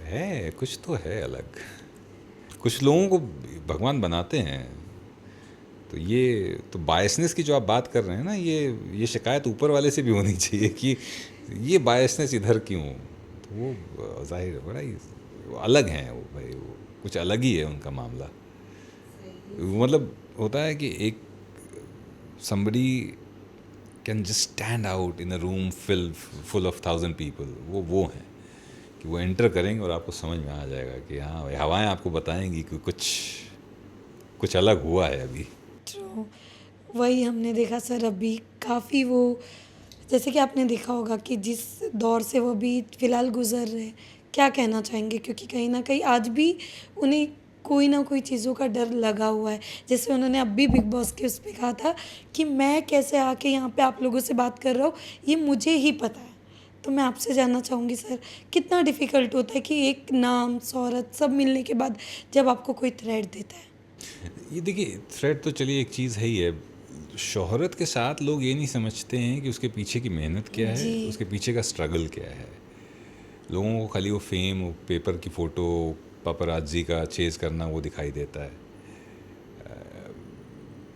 S3: है, कुछ तो है अलग। कुछ लोगों को भगवान बनाते हैं। तो ये तो बायसनेस की जो आप बात कर रहे हैं ना, ये शिकायत ऊपर वाले से भी होनी चाहिए कि ये बायसनेस इधर क्यों। तो वो जाहिर बड़ा ही अलग हैं वो भाई, वो कुछ अलग ही है उनका मामला। मतलब होता है कि एक somebody can just stand out in a room full of 1000 people. वो हैं कि वो एंटर करेंगे और आपको समझ में आ जाएगा कि हाँ भाई, हवाएं आपको बताएंगी कि कुछ अलग हुआ है अभी।
S2: ट्रू। वही हमने देखा सर अभी काफ़ी वो, जैसे कि आपने देखा होगा कि जिस दौर से वो अभी फ़िलहाल गुज़र रहे हैं, क्या कहना चाहेंगे? क्योंकि कहीं न कहीं आज भी उन्हें कोई ना कोई चीज़ों का डर लगा हुआ है। जैसे उन्होंने अब भी बिग बॉस के उस पे कहा था कि मैं कैसे आके यहाँ पे आप लोगों से बात कर रहा हूँ, ये मुझे ही पता है। तो मैं आपसे जानना चाहूँगी सर, कितना डिफ़िकल्ट होता है कि एक नाम, शोहरत सब मिलने के बाद जब आपको कोई थ्रेट देता है?
S3: ये देखिए, थ्रेड तो चलिए एक चीज़ है ही है। शोहरत के साथ लोग ये नहीं समझते हैं कि उसके पीछे की मेहनत क्या है,
S2: जी।
S3: उसके पीछे का स्ट्रगल क्या है। लोगों को खाली वो फेम, वो पेपर की फ़ोटो, पापराज़ी का चेज़ करना वो दिखाई देता है।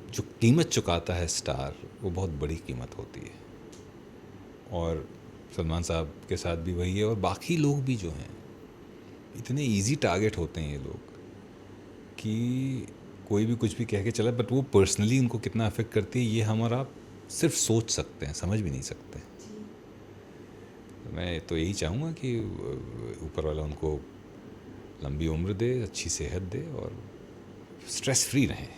S3: जो कीमत चुकाता है स्टार, वो बहुत बड़ी कीमत होती है। और सलमान साहब के साथ भी वही है, और बाकी लोग भी जो हैं, इतने इजी टारगेट होते हैं ये लोग कि कोई भी कुछ भी कह के चला, बट वो पर्सनली उनको कितना अफेक्ट करती है ये हम और आप सिर्फ सोच सकते हैं, समझ भी नहीं सकते। मैं तो यही चाहूँगा कि ऊपर वाला उनको लंबी उम्र दे, अच्छी सेहत दे, और स्ट्रेस फ्री रहें।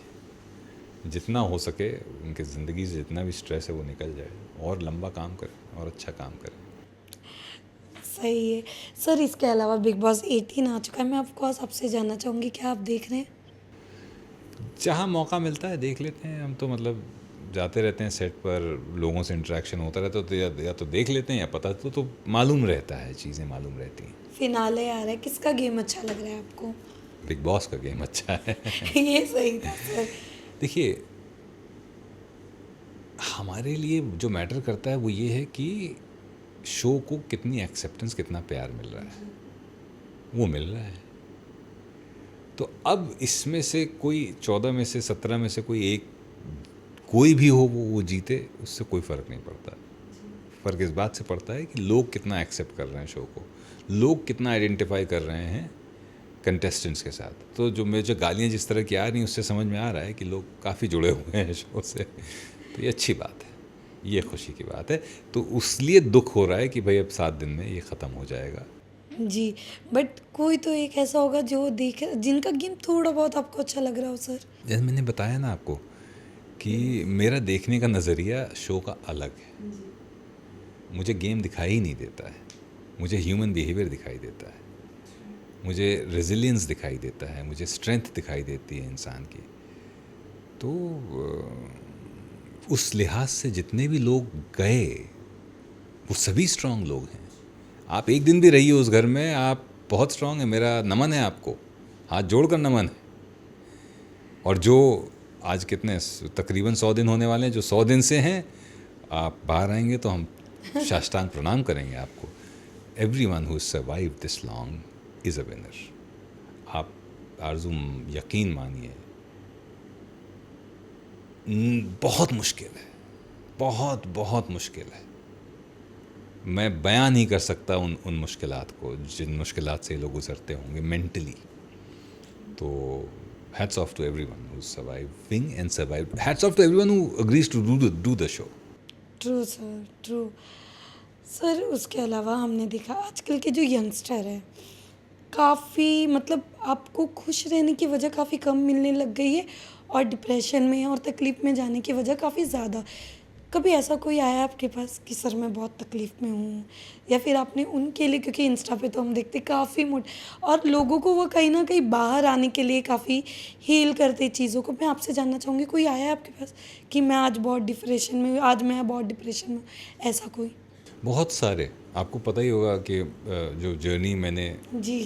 S3: जितना हो सके उनके ज़िंदगी से जितना भी स्ट्रेस है वो निकल जाए, और लंबा काम करें और अच्छा काम करें।
S2: सही है सर। इसके अलावा बिग बॉस 18 आ चुका है, मैं ऑफकोर्स आपसे जानना चाहूँगी क्या आप देख रहे हैं?
S3: जहाँ मौका मिलता है देख लेते हैं हम तो, मतलब जाते रहते हैं सेट पर, लोगों से इंटरेक्शन होता रहता है, तो या तो देख लेते हैं या पता तो मालूम रहता है, चीज़ें मालूम रहती हैं।
S2: फिनाले आ रहा है, किसका गेम अच्छा लग रहा है आपको?
S3: बिग बॉस का गेम अच्छा है।
S2: ये सही था सर।
S3: देखिए, हमारे लिए जो मैटर करता है वो ये है कि शो को कितनी एक्सेप्टेंस, कितना प्यार मिल रहा है, वो मिल रहा है। तो अब इसमें से कोई 14 में से 17 में से कोई एक, कोई भी हो वो जीते, उससे कोई फ़र्क नहीं पड़ता। फ़र्क इस बात से पड़ता है कि लोग कितना एक्सेप्ट कर रहे हैं शो को, लोग कितना आइडेंटिफाई कर रहे हैं कंटेस्टेंट्स के साथ। तो जो मुझे गालियाँ जिस तरह की आ रही हैं उससे समझ में आ रहा है कि लोग काफ़ी जुड़े हुए हैं शो से। तो ये अच्छी बात है, ये खुशी की बात है। तो उसलिए दुख हो रहा है कि भाई अब 7 दिन में ये ख़त्म हो जाएगा।
S2: जी, बट कोई तो एक ऐसा होगा जो देख जिनका गेम थोड़ा बहुत आपको अच्छा लग रहा हो सर?
S3: जैसे मैंने बताया ना आपको कि मेरा देखने का नज़रिया शो का अलग है। मुझे गेम दिखाई ही नहीं देता है, मुझे ह्यूमन बिहेवियर दिखाई देता है, मुझे रेजिलियंस दिखाई देता है, मुझे स्ट्रेंथ दिखाई देती है इंसान की। तो उस लिहाज से जितने भी लोग गए वो सभी स्ट्रांग लोग हैं। आप एक दिन भी रहिए उस घर में, आप बहुत स्ट्रांग हैं, मेरा नमन है आपको, हाथ जोड़कर नमन है। और जो आज कितने तकरीबन 100 दिन होने वाले हैं, जो 100 दिन से हैं, आप बाहर आएंगे तो हम साष्टांग प्रणाम करेंगे आपको। Everyone who survive this long is a winner. आप आरज़ू यकीन मानिए, बहुत मुश्किल है, बहुत बहुत मुश्किल है। मैं बयान नहीं कर सकता उन मुश्किलात को जिन मुश्किलात से लोग गुजरते होंगे मेंटली। तो hats off to everyone who's surviving and survived. Hats off to everyone who agrees to do the show.
S2: True sir, true sir. उसके अलावा हमने देखा आजकल के जो यंगस्टर है, काफ़ी मतलब आपको खुश रहने की वजह काफ़ी कम मिलने लग गई है, और डिप्रेशन में और तकलीफ़ में जाने की वजह काफ़ी ज़्यादा। कभी ऐसा कोई आया आपके पास कि सर मैं बहुत तकलीफ़ में हूँ, या फिर आपने उनके लिए, क्योंकि इंस्टा पे तो हम देखते काफ़ी और लोगों को वो कहीं ना कहीं बाहर आने के लिए काफ़ी हील करते चीज़ों को। मैं आपसे जानना चाहूँगी कोई आया है आपके पास कि मैं आज बहुत डिप्रेशन में हूँ, आज मैं बहुत डिप्रेशन में हूँ, ऐसा कोई?
S3: बहुत सारे, आपको पता ही होगा कि जो जर्नी मैंने,
S2: जी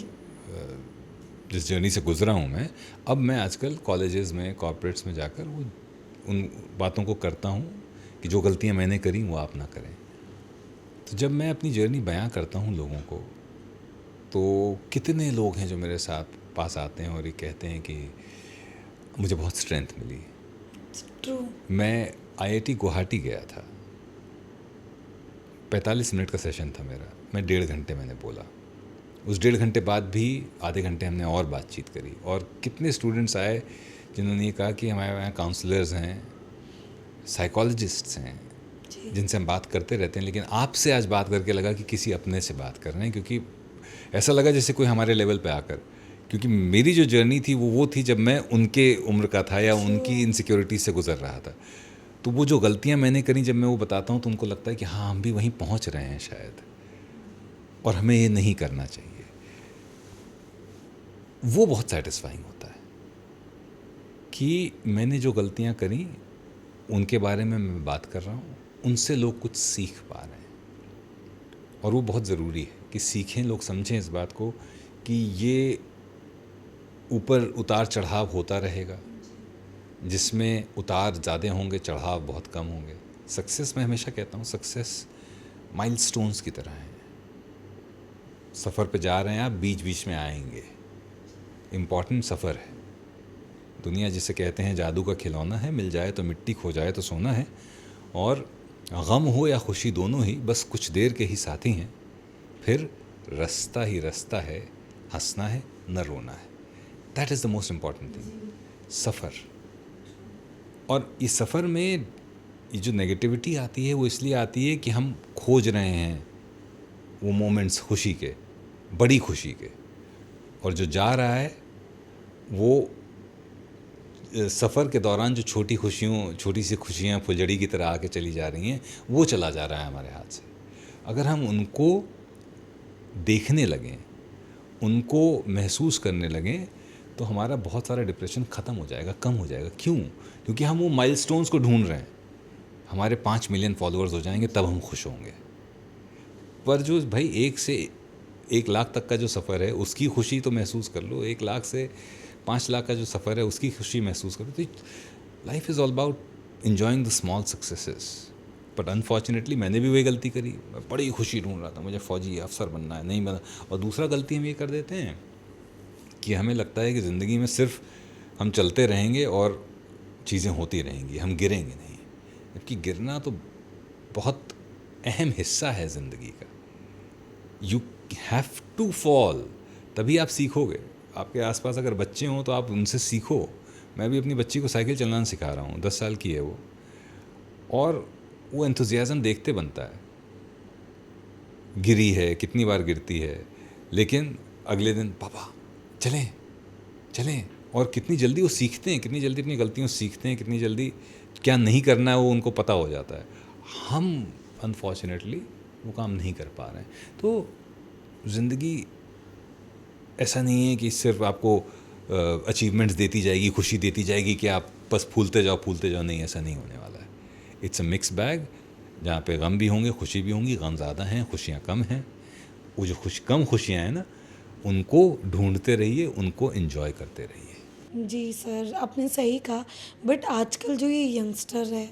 S3: जिस जर्नी से गुजरा हूँ मैं, अब मैं आजकल कॉलेजेस में, कॉर्पोरेट्स में जाकर वो उन बातों को करता हूँ कि जो गलतियाँ मैंने करी वो आप ना करें। तो जब मैं अपनी जर्नी बयां करता हूँ लोगों को, तो कितने लोग हैं जो मेरे साथ पास आते हैं और ये कहते हैं कि मुझे बहुत स्ट्रेंथ मिली।
S2: ट्रू।
S3: मैं IIT गुवाहाटी गया था, 45 मिनट का सेशन था मेरा, मैं 1.5 घंटे मैंने बोला। उस 1.5 घंटे बाद भी आधे घंटे हमने और बातचीत करी, और कितने स्टूडेंट्स आए जिन्होंने ये कहा कि हमारे यहाँ काउंसलर्स हैं, साइकोलॉजिस्ट्स हैं, जिनसे हम बात करते रहते हैं, लेकिन आपसे आज बात करके लगा कि किसी अपने से बात कर रहे हैं, क्योंकि ऐसा लगा जैसे कोई हमारे लेवल पे आकर, क्योंकि मेरी जो जर्नी थी वो थी जब मैं उनके उम्र का था या उनकी इनसिक्योरिटी से गुजर रहा था। तो वो जो गलतियां मैंने करी, जब मैं वो बताता हूँ तो उनको लगता है कि हाँ हम भी वहीं पहुँच रहे हैं शायद, और हमें ये नहीं करना चाहिए। वो बहुत सेटिस्फाइंग होता है कि मैंने जो गलतियां करी उनके बारे में मैं बात कर रहा हूँ, उनसे लोग कुछ सीख पा रहे हैं। और वो बहुत ज़रूरी है कि सीखें, लोग समझें इस बात को कि ये ऊपर उतार चढ़ाव होता रहेगा, जिसमें उतार ज़्यादा होंगे, चढ़ाव बहुत कम होंगे। सक्सेस, मैं हमेशा कहता हूँ, सक्सेस माइलस्टोन्स की तरह है। सफ़र पे जा रहे हैं आप, बीच बीच में आएंगे, इम्पॉर्टेंट सफ़र है। दुनिया जिसे कहते हैं जादू का खिलौना है, मिल जाए तो मिट्टी, खो जाए तो सोना है। और गम हो या खुशी, दोनों ही बस कुछ देर के ही साथी हैं। फिर रास्ता ही रास्ता है, हंसना है न रोना है। That is the most important thing, सफ़र। और इस सफ़र में ये जो नेगेटिविटी आती है वो इसलिए आती है कि हम खोज रहे हैं वो मोमेंट्स खुशी के, बड़ी खुशी के। और जो जा रहा है वो सफ़र के दौरान जो छोटी सी खुशियाँ फुलझड़ी की तरह आके चली जा रही हैं, वो चला जा रहा है हमारे हाथ से। अगर हम उनको देखने लगें, उनको महसूस करने लगें, तो हमारा बहुत सारा डिप्रेशन ख़त्म हो जाएगा, कम हो जाएगा। क्यों? क्योंकि हम वो माइलस्टोन्स को ढूंढ रहे हैं। हमारे 5 मिलियन फॉलोअर्स हो जाएंगे, तब हम खुश होंगे। पर जो भाई 1 से 1 लाख तक का जो सफ़र है, उसकी खुशी तो महसूस कर लो। 1 लाख से 5 लाख का जो सफ़र है, उसकी खुशी महसूस करो। तो life is all about enjoying the small successes. But unfortunately मैंने भी वही गलती करी। मैं बड़ी खुशी ढूंढ रहा था, मुझे फ़ौजी अफसर बनना है, नहीं बना। और दूसरा गलती हम ये कर देते हैं कि हमें लगता है कि ज़िंदगी में सिर्फ हम चलते रहेंगे और चीज़ें होती रहेंगी, हम गिरेंगे नहीं। जबकि गिरना तो बहुत अहम हिस्सा है ज़िंदगी का। यू हैव टू फॉल, तभी आप सीखोगे। आपके आसपास अगर बच्चे हों तो आप उनसे सीखो। मैं भी अपनी बच्ची को साइकिल चलाना सिखा रहा हूँ, 10 साल की है वो, और वो एंथुजियाज़म देखते बनता है। गिरी है, कितनी बार गिरती है, लेकिन अगले दिन पापा चलें चलें। और कितनी जल्दी वो सीखते हैं, कितनी जल्दी अपनी गलतियों से सीखते हैं, कितनी जल्दी क्या नहीं करना है वो उनको पता हो जाता है। हम अनफॉर्चुनेटली वो काम नहीं कर पा रहे हैं। तो ज़िंदगी ऐसा नहीं है कि सिर्फ आपको अचीवमेंट्स देती जाएगी, खुशी देती जाएगी कि आप बस फूलते जाओ। नहीं, ऐसा नहीं होने वाला है। इट्स अ मिक्स बैग, जहाँ पे गम भी होंगे, खुशी भी होंगी। गम ज़्यादा हैं, खुशियाँ कम हैं। वो जो कम खुशियाँ हैं ना, उनको ढूंढते रहिए, उनको एंजॉय करते रहिए।
S2: जी सर, आपने सही कहा। बट आजकल जो ये यंगस्टर है,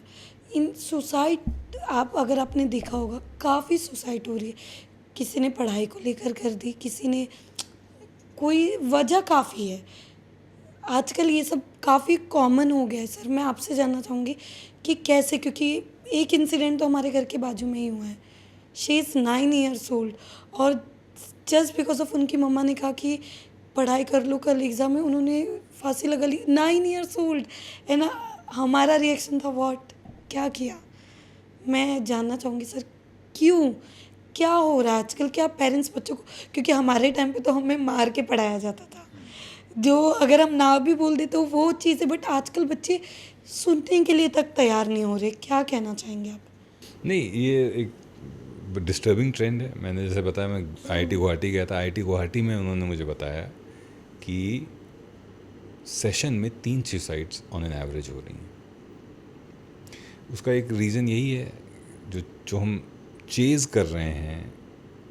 S2: इन सुसाइड, आप अगर आपने देखा होगा, काफ़ी सुसाइड हो रही है। किसी ने पढ़ाई को लेकर कर दी, किसी ने, कोई वजह काफ़ी है। आजकल ये सब काफ़ी कॉमन हो गया है। सर, मैं आपसे जानना चाहूँगी कि कैसे, क्योंकि एक इंसिडेंट तो हमारे घर के बाजू में ही हुआ है। शी इज़ 9 ईयर्स ओल्ड, और जस्ट बिकॉज ऑफ उनकी मम्मा ने कहा कि पढ़ाई कर लो, कल एग्ज़ाम है, उन्होंने फांसी लगा ली। 9 ईयर्स ओल्ड है ना। हमारा रिएक्शन था, व्हाट, क्या किया? मैं जानना चाहूँगी सर, क्यों, क्या हो रहा है आजकल? क्या पेरेंट्स बच्चों को, क्योंकि हमारे टाइम पे तो हमें मार के पढ़ाया जाता था, जो अगर हम ना भी बोल देते तो वो चीज़ें, बट आजकल बच्चे सुनने के लिए तक तैयार नहीं हो रहे। क्या कहना चाहेंगे आप?
S3: नहीं, ये एक डिस्टर्बिंग ट्रेंड है। मैंने जैसे बताया, मैं IIT गुवाहाटी गया था। IIT गुवाहाटी में उन्होंने मुझे बताया कि सेशन में 3 सुसाइड्स ऑन एन एवरेज हो रही हैं। उसका एक रीज़न यही है, जो हम चेज़ कर रहे हैं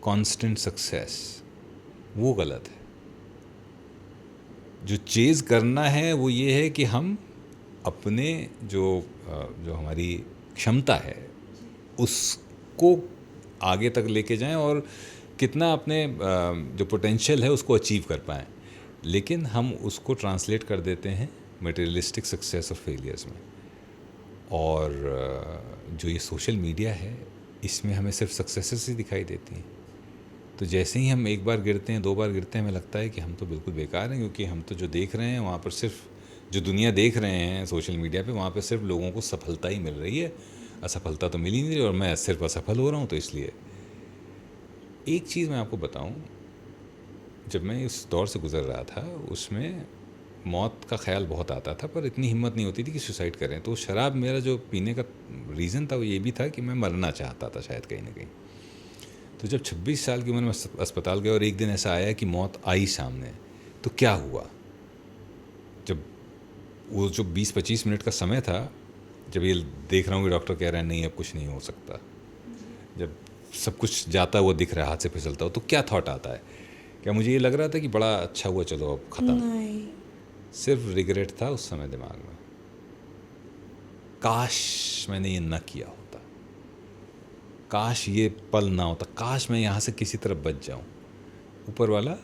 S3: कांस्टेंट सक्सेस, वो गलत है। जो चेज़ करना है वो ये है कि हम अपने जो हमारी क्षमता है उसको आगे तक लेके जाएं और कितना अपने जो पोटेंशियल है उसको अचीव कर पाएं। लेकिन हम उसको ट्रांसलेट कर देते हैं मटेरियलिस्टिक सक्सेस और फेलियर्स में। और जो ये सोशल मीडिया है, इसमें हमें सिर्फ सक्सेसेस ही दिखाई देती हैं। तो जैसे ही हम एक बार गिरते हैं, 2 बार गिरते हैं, हमें लगता है कि हम तो बिल्कुल बेकार हैं, क्योंकि हम तो जो देख रहे हैं वहाँ पर सिर्फ, जो दुनिया देख रहे हैं सोशल मीडिया पे, वहाँ पे सिर्फ लोगों को सफलता ही मिल रही है, असफलता तो मिल ही नहीं रही, और मैं सिर्फ असफल हो रहा हूँ। तो इसलिए एक चीज़ मैं आपको बताऊँ, जब मैं इस दौर से गुज़र रहा था, उसमें मौत का ख्याल बहुत आता था, पर इतनी हिम्मत नहीं होती थी कि सुसाइड करें। तो शराब, मेरा जो पीने का रीज़न था वो ये भी था कि मैं मरना चाहता था शायद कहीं ना कहीं। तो जब 26 साल की उम्र में अस्पताल गया और एक दिन ऐसा आया कि मौत आई सामने, तो क्या हुआ? जब वो जो 20-25 मिनट का समय था, जब ये देख रहा हूँ कि डॉक्टर कह रहे हैं नहीं अब कुछ नहीं हो सकता, जब सब कुछ जाता हुआ दिख रहा है, हाथ से फिसलता हो, तो क्या थॉट आता है? क्या मुझे ये लग रहा था कि बड़ा अच्छा हुआ, चलो अब ख़त्म?
S2: नहीं,
S3: सिर्फ रिग्रेट था उस समय दिमाग में। काश मैंने ये न किया होता, काश ये पल ना होता, काश मैं यहाँ से किसी तरह बच जाऊँ। ऊपर वाला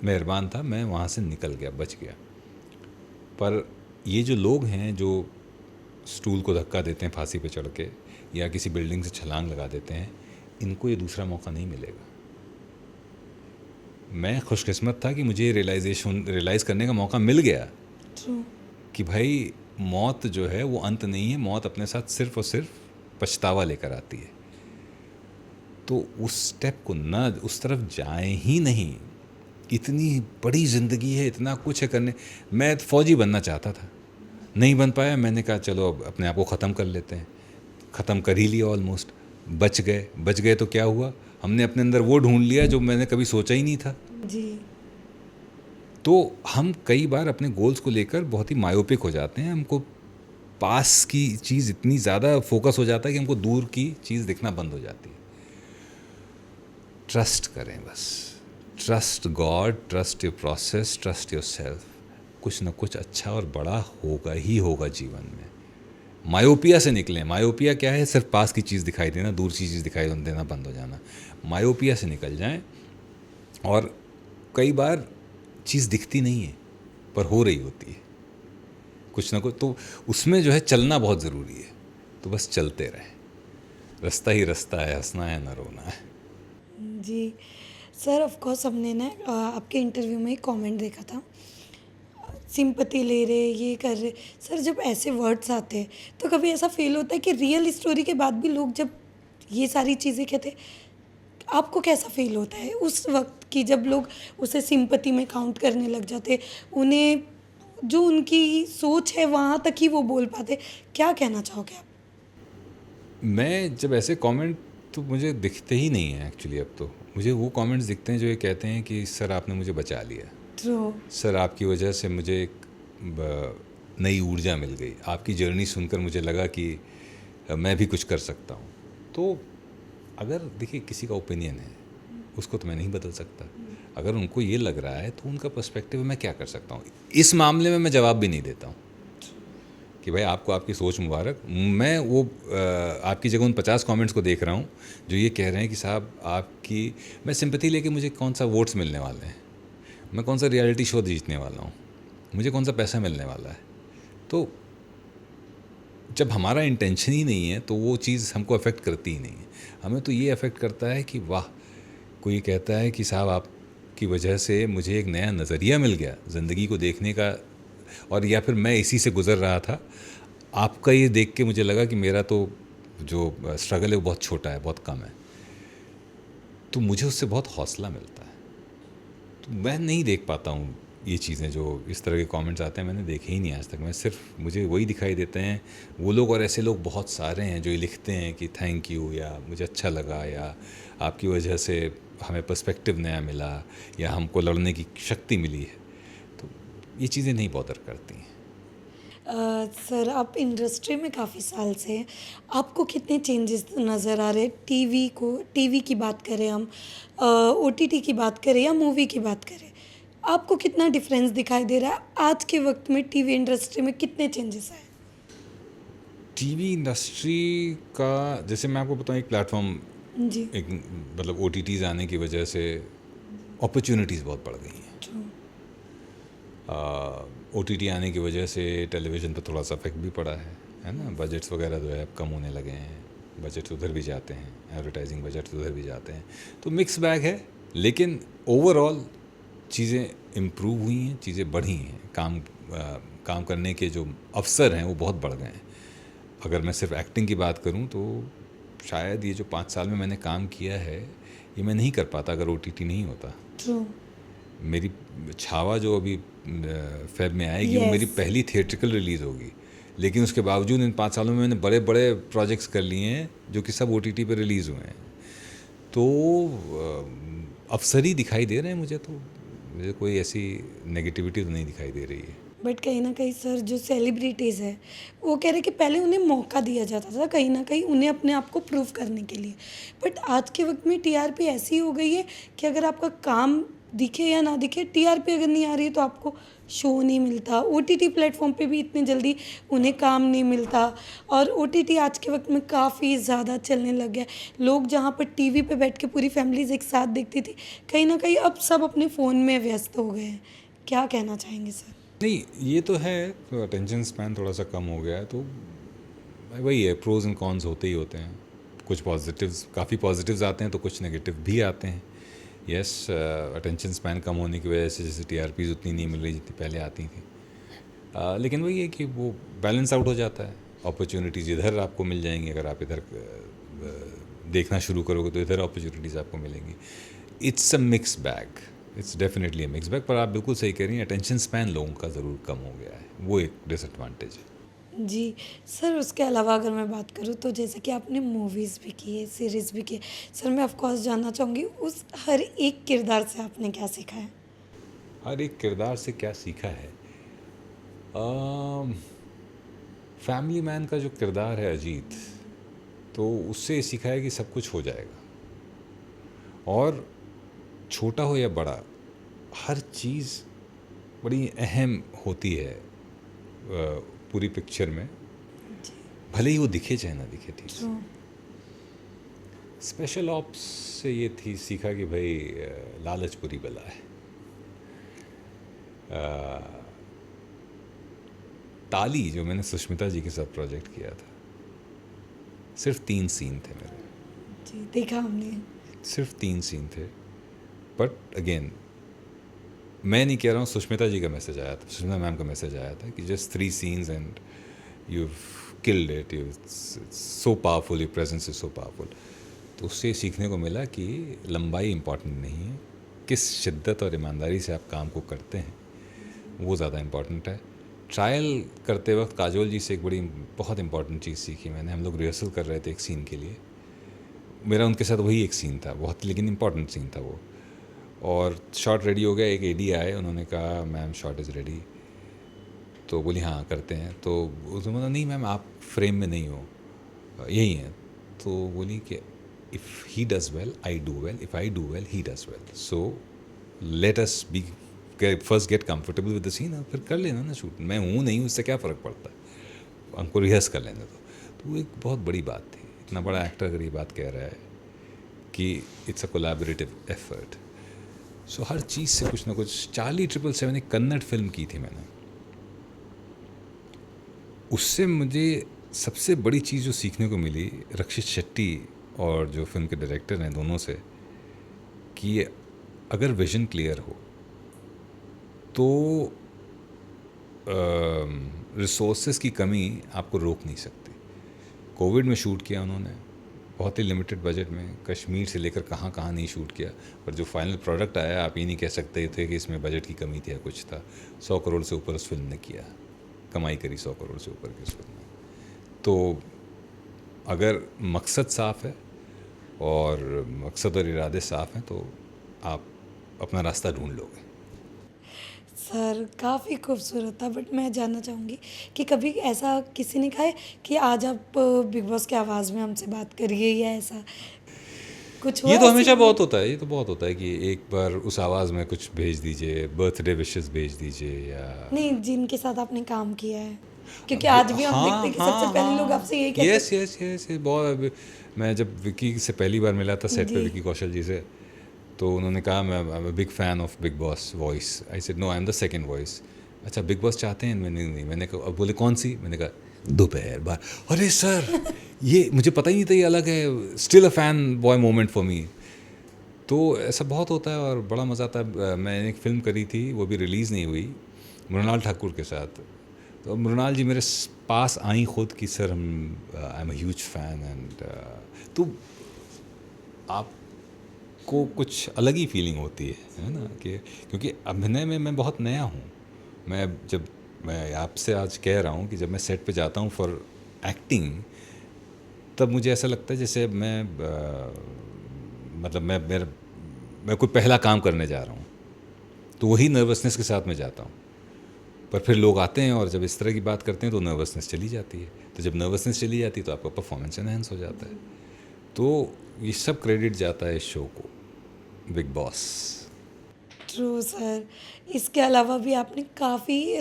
S3: मेहरबान था, मैं वहाँ से निकल गया, बच गया। पर ये जो लोग हैं जो स्टूल को धक्का देते हैं फांसी पे चढ़ के, या किसी बिल्डिंग से छलांग लगा देते हैं, इनको ये दूसरा मौका नहीं मिलेगा। मैं खुशकिस्मत था कि मुझे रियलाइज़ करने का मौका मिल गया कि भाई मौत जो है वो अंत नहीं है, मौत अपने साथ सिर्फ और सिर्फ पछतावा लेकर आती है। तो उस स्टेप को ना, उस तरफ जाए ही नहीं। इतनी बड़ी ज़िंदगी है, इतना कुछ है करने। मैं फ़ौजी बनना चाहता था, नहीं बन पाया। मैंने कहा चलो अब अपने आप को ख़त्म कर लेते हैं। ख़त्म कर ही लिया ऑलमोस्ट। बच गए तो क्या हुआ, हमने अपने अंदर वो ढूंढ लिया जो मैंने कभी सोचा ही नहीं था।
S2: जी।
S3: तो हम कई बार अपने गोल्स को लेकर बहुत ही मायोपिक हो जाते हैं। हमको पास की चीज़ इतनी ज़्यादा फोकस हो जाता है कि हमको दूर की चीज़ दिखना बंद हो जाती है। ट्रस्ट करें बस, trust God, trust your process, trust your self. कुछ ना कुछ अच्छा और बड़ा होगा ही होगा जीवन में। मायोपिया से निकलें। मायोपिया क्या है? सिर्फ पास की चीज़ दिखाई देना, दूर की चीज़ दिखाई देना बंद हो जाना। मायोपिया से निकल जाएं। और कई बार चीज़ दिखती नहीं है पर हो रही होती है कुछ ना कुछ, तो उसमें जो है चलना बहुत ज़रूरी है। तो बस चलते रहें, रास्ता ही रास्ता है, हंसना है ना रोना है।
S2: जी सर, ऑफ कोर्स हमने ना आपके इंटरव्यू में एक कमेंट देखा था, सिंपैथी ले रहे, ये कर रहे। सर जब ऐसे वर्ड्स आते हैं तो कभी ऐसा फील होता है कि रियल स्टोरी के बाद भी लोग जब ये सारी चीज़ें कहते, आपको कैसा फील होता है उस वक्त कि जब लोग उसे सिंपैथी में काउंट करने लग जाते, उन्हें जो उनकी सोच है वहाँ तक ही वो बोल पाते? क्या कहना चाहोगे आप?
S3: मैं जब ऐसे कमेंट तो मुझे दिखते ही नहीं हैं एक्चुअली। अब तो मुझे वो कमेंट्स दिखते हैं जो ये कहते हैं कि सर आपने मुझे बचा लिया,
S2: ट्रू।
S3: सर आपकी वजह से मुझे एक नई ऊर्जा मिल गई, आपकी जर्नी सुनकर मुझे लगा कि मैं भी कुछ कर सकता हूँ। तो अगर देखिए किसी का ओपिनियन है, उसको तो मैं नहीं बदल सकता। अगर उनको ये लग रहा है तो उनका पर्सपेक्टिव मैं क्या कर सकता हूँ। इस मामले में मैं जवाब भी नहीं देता हूँ कि भाई आपको आपकी सोच मुबारक। मैं वो आपकी जगह उन 50 कमेंट्स को देख रहा हूँ जो ये कह रहे हैं कि साहब आपकी, मैं सिंपैथी लेके मुझे कौन सा वोट्स मिलने वाले हैं, मैं कौन सा रियलिटी शो जीतने वाला हूँ, मुझे कौन सा पैसा मिलने वाला है। तो जब हमारा इंटेंशन ही नहीं है तो वो चीज़ हमको अफेक्ट करती ही नहीं है। हमें तो ये अफेक्ट करता है कि वाह, कोई कहता है कि साहब आपकी वजह से मुझे एक नया नज़रिया मिल गया ज़िंदगी को देखने का, और या फिर मैं इसी से गुज़र रहा था, आपका ये देख के मुझे लगा कि मेरा तो जो स्ट्रगल है वो बहुत छोटा है, बहुत कम है। तो मुझे उससे बहुत हौसला मिलता है। तो मैं नहीं देख पाता हूँ ये चीज़ें, जो इस तरह के कमेंट्स आते हैं मैंने देखे ही नहीं आज तक। मैं सिर्फ, मुझे वही दिखाई देते हैं वो लोग, और ऐसे लोग बहुत सारे हैं जो ये लिखते हैं कि थैंक यू, या मुझे अच्छा लगा, या आपकी वजह से हमें पर्सपेक्टिव नया मिला, या हमको लड़ने की शक्ति मिली है। तो ये चीज़ें नहीं बॉदर करती हैं।
S2: सर आप इंडस्ट्री में काफ़ी साल से हैं, आपको कितने चेंजेस नज़र आ रहे हैं? टीवी की बात करें हम, ओटीटी की बात करें या मूवी की बात करें, आपको कितना डिफरेंस दिखाई दे रहा है? आज के वक्त में टीवी इंडस्ट्री में कितने चेंजेस आए?
S3: टीवी इंडस्ट्री का, जैसे मैं आपको बताऊँ, एक प्लेटफॉर्म,
S2: जी।
S3: एक मतलब ओटीटीज़ आने की वजह से अपॉर्चुनिटीज़ बहुत बढ़ गई हैं। ओटीटी आने की वजह से टेलीविज़न पर थोड़ा सा इफेक्ट भी पड़ा है ना। बजट्स वगैरह जो है अब कम होने लगे हैं, बजट्स उधर भी जाते हैं, एडवर्टाइजिंग बजट्स उधर भी जाते हैं। तो मिक्स बैग है, लेकिन ओवरऑल चीज़ें इम्प्रूव हुई हैं, चीज़ें बढ़ी हैं। काम करने के जो अवसर हैं वो बहुत बढ़ गए हैं। अगर मैं सिर्फ एक्टिंग की बात करूं तो शायद ये जो 5 साल में मैंने काम किया है ये मैं नहीं कर पाता अगर ओटीटी नहीं होता।
S2: ट्रू।
S3: मेरी छावा जो अभी फेब में आएगी वो मेरी पहली थिएट्रिकल रिलीज़ होगी, लेकिन उसके बावजूद इन 5 सालों में मैंने बड़े बड़े प्रोजेक्ट्स कर लिए हैं जो कि सब ओटीटी पे रिलीज़ हुए हैं। तो अवसर ही दिखाई दे रहे हैं मुझे, तो मुझे कोई ऐसी नेगेटिविटी तो नहीं दिखाई दे रही है।
S2: बट कहीं ना कहीं सर जो सेलिब्रिटीज़ है वो कह रहे कि पहले उन्हें मौका दिया जाता था कहीं ना कहीं उन्हें अपने आप को प्रूव करने के लिए, बट आज के वक्त में टीआरपी ऐसी हो गई है कि अगर आपका काम दिखे या ना दिखे, टीआरपी अगर नहीं आ रही है तो आपको शो नहीं मिलता। ओटीटी प्लेटफॉर्म पे भी इतनी जल्दी उन्हें काम नहीं मिलता, और ओटीटी आज के वक्त में काफ़ी ज़्यादा चलने लग गया है। लोग जहाँ पर टीवी पे बैठ के पूरी फैमिलीज एक साथ देखती थी, कहीं ना कहीं अब सब अपने फ़ोन में व्यस्त हो गए हैं। क्या कहना चाहेंगे सर?
S3: नहीं, ये तो है, तो अटेंशन स्पैन थोड़ा सा कम हो गया है, तो वही है, प्रोज एंड कॉन्स होते ही होते हैं। कुछ पॉजिटिव्स, काफ़ी पॉजिटिव्स आते हैं तो कुछ नेगेटिव भी आते हैं। यस, अटेंशन स्पैन कम होने की वजह से जैसे टीआरपीज़ उतनी नहीं मिल रही जितनी पहले आती थी, लेकिन वही है कि वो बैलेंस आउट हो जाता है। अपॉर्चुनिटीज़ इधर आपको मिल जाएंगी, अगर आप इधर देखना शुरू करोगे तो इधर अपॉर्चुनिटीज़ आपको मिलेंगी। It's a mix bag, it's definitely a mix bag. पर आप बिल्कुल सही कह रही हैं, अटेंशन स्पैन लोगों का ज़रूर कम हो गया है, वो एक डिसएडवांटेज है।
S2: जी सर, उसके अलावा अगर मैं बात करूँ तो जैसे कि आपने मूवीज़ भी की है, सीरीज़ भी की है सर, मैं ऑफ कोर्स जानना चाहूँगी उस हर एक किरदार से आपने क्या सीखा है?
S3: हर एक किरदार से क्या सीखा है? फैमिली मैन का जो किरदार है अजीत, तो उससे सीखा है कि सब कुछ हो जाएगा, और छोटा हो या बड़ा, हर चीज़ बड़ी अहम होती है पूरी पिक्चर में, भले ही वो दिखे चाहे ना दिखे थी।
S2: ट्रू।
S3: स्पेशल ऑप्स से ये थी सीखा कि भाई लालच बुरी बला है। ताली जो मैंने सुष्मिता जी के साथ प्रोजेक्ट किया था, सिर्फ 3 सीन थे मेरे,
S2: जी देखा हमने।
S3: सिर्फ 3 सीन थे, बट अगेन मैं नहीं कह रहा हूँ, सुष्मिता जी का मैसेज आया था, सुष्मिता मैम का मैसेज आया था कि just 3 scenes and you killed it, you so powerful, your presence is so powerful. तो उससे सीखने को मिला कि लंबाई इम्पॉर्टेंट नहीं है, किस शिद्दत और ईमानदारी से आप काम को करते हैं वो ज़्यादा इम्पॉर्टेंट है। ट्रायल करते वक्त काजोल जी से एक बड़ी बहुत इंपॉर्टेंट चीज़ सीखी मैंने। हम लोग रिहर्सल कर रहे थे एक सीन के लिए, मेरा उनके साथ वही एक सीन था, बहुत लेकिन इम्पॉर्टेंट सीन था वो, और शॉट रेडी हो गया। एक एडी आए, उन्होंने कहा मैम शॉट इज़ रेडी, तो बोली हाँ करते हैं। तो उसने बोला नहीं मैम आप फ्रेम में नहीं हो, यही हैं। तो बोली कि if he does well I do well, if I do well he does well, so let us be first get comfortable with the scene, फिर कर लेना ना शूट, मैं हूँ नहीं उससे क्या फ़र्क पड़ता है, हमको रिहर्स कर लेने दो। तो वो एक बहुत बड़ी बात थी। इतना बड़ा एक्टर अगर ये बात कह रहा है कि इट्स अ कोलैबोरेटिव एफर्ट, सो हर चीज़ से कुछ ना कुछ। चार्ली 777 एक कन्नड़ फिल्म की थी मैंने, उससे मुझे सबसे बड़ी चीज़ जो सीखने को मिली रक्षित शेट्टी और जो फिल्म के डायरेक्टर हैं दोनों से, कि अगर विजन क्लियर हो तो रिसोर्सेज की कमी आपको रोक नहीं सकती। कोविड में शूट किया उन्होंने, बहुत ही लिमिटेड बजट में, कश्मीर से लेकर कहाँ कहाँ नहीं शूट किया, पर जो फाइनल प्रोडक्ट आया आप ये नहीं कह सकते थे कि इसमें बजट की कमी थी या कुछ था। 100 करोड़ से ऊपर उस फिल्म ने किया, कमाई करी 100 करोड़ से ऊपर की उस फिल्म में। तो अगर मकसद साफ़ है और मकसद और इरादे साफ़ हैं तो आप अपना रास्ता ढूंढ लोगे।
S2: सर काफ़ी खूबसूरत था, बट मैं जानना चाहूँगी कि कभी ऐसा किसी ने कहा है कि आज आप बिग बॉस की आवाज़ में हमसे बात करिए, या ऐसा कुछ हुआ?
S3: ये तो
S2: ऐसी
S3: हमेशा
S2: कोई-
S3: बहुत होता है, ये तो बहुत होता है कि एक बार उस आवाज़ में कुछ भेज दीजिए, बर्थडे विशेस भेज दीजिए, या
S2: नहीं, जिनके साथ आपने काम किया है, क्योंकि आज भी हम देखते हैं कि सबसे पहले लोग आपसे यही कहते हैं।
S3: यस यस यस, बहुत। मैं जब विकी से पहली बार मिला था सेट पे,
S2: जी।
S3: विकी कौशल जी से, तो उन्होंने कहा मैं I am big fan of Big Boss voice. I said no, I am the second voice. अच्छा बिग बॉस चाहते हैं? मैंने नहीं, मैंने कहा, अब बोले कौन सी? मैंने कहा दोपहर बार। अरे सर ये मुझे पता ही नहीं था, ये अलग है, still a fan boy moment for me. तो ऐसा बहुत होता है और बड़ा मज़ा आता है। मैंने एक फ़िल्म करी थी, वो भी रिलीज़ नहीं हुई, मृणाल ठाकुर के साथ। तो मृणाल जी मेरे पास आई खुद कि सर हम I am a huge fan, and तो आपको कुछ अलग ही फीलिंग होती है ना, कि क्योंकि अभिनय में मैं बहुत नया हूँ। मैं आपसे आज कह रहा हूँ कि जब मैं सेट पे जाता हूँ फॉर एक्टिंग, तब मुझे ऐसा लगता है जैसे मैं मतलब मैं कोई पहला काम करने जा रहा हूँ, तो वही नर्वसनेस के साथ मैं जाता हूँ। पर फिर लोग आते हैं और जब इस तरह की बात करते हैं तो नर्वसनेस चली जाती है। तो जब नर्वसनेस चली जाती है तो आपका परफॉर्मेंस एनहांस हो जाता है। तो ये सब क्रेडिट जाता है इस शो को, बिग बॉस।
S2: True sir. इसके अलावा भी आपने काफ़ी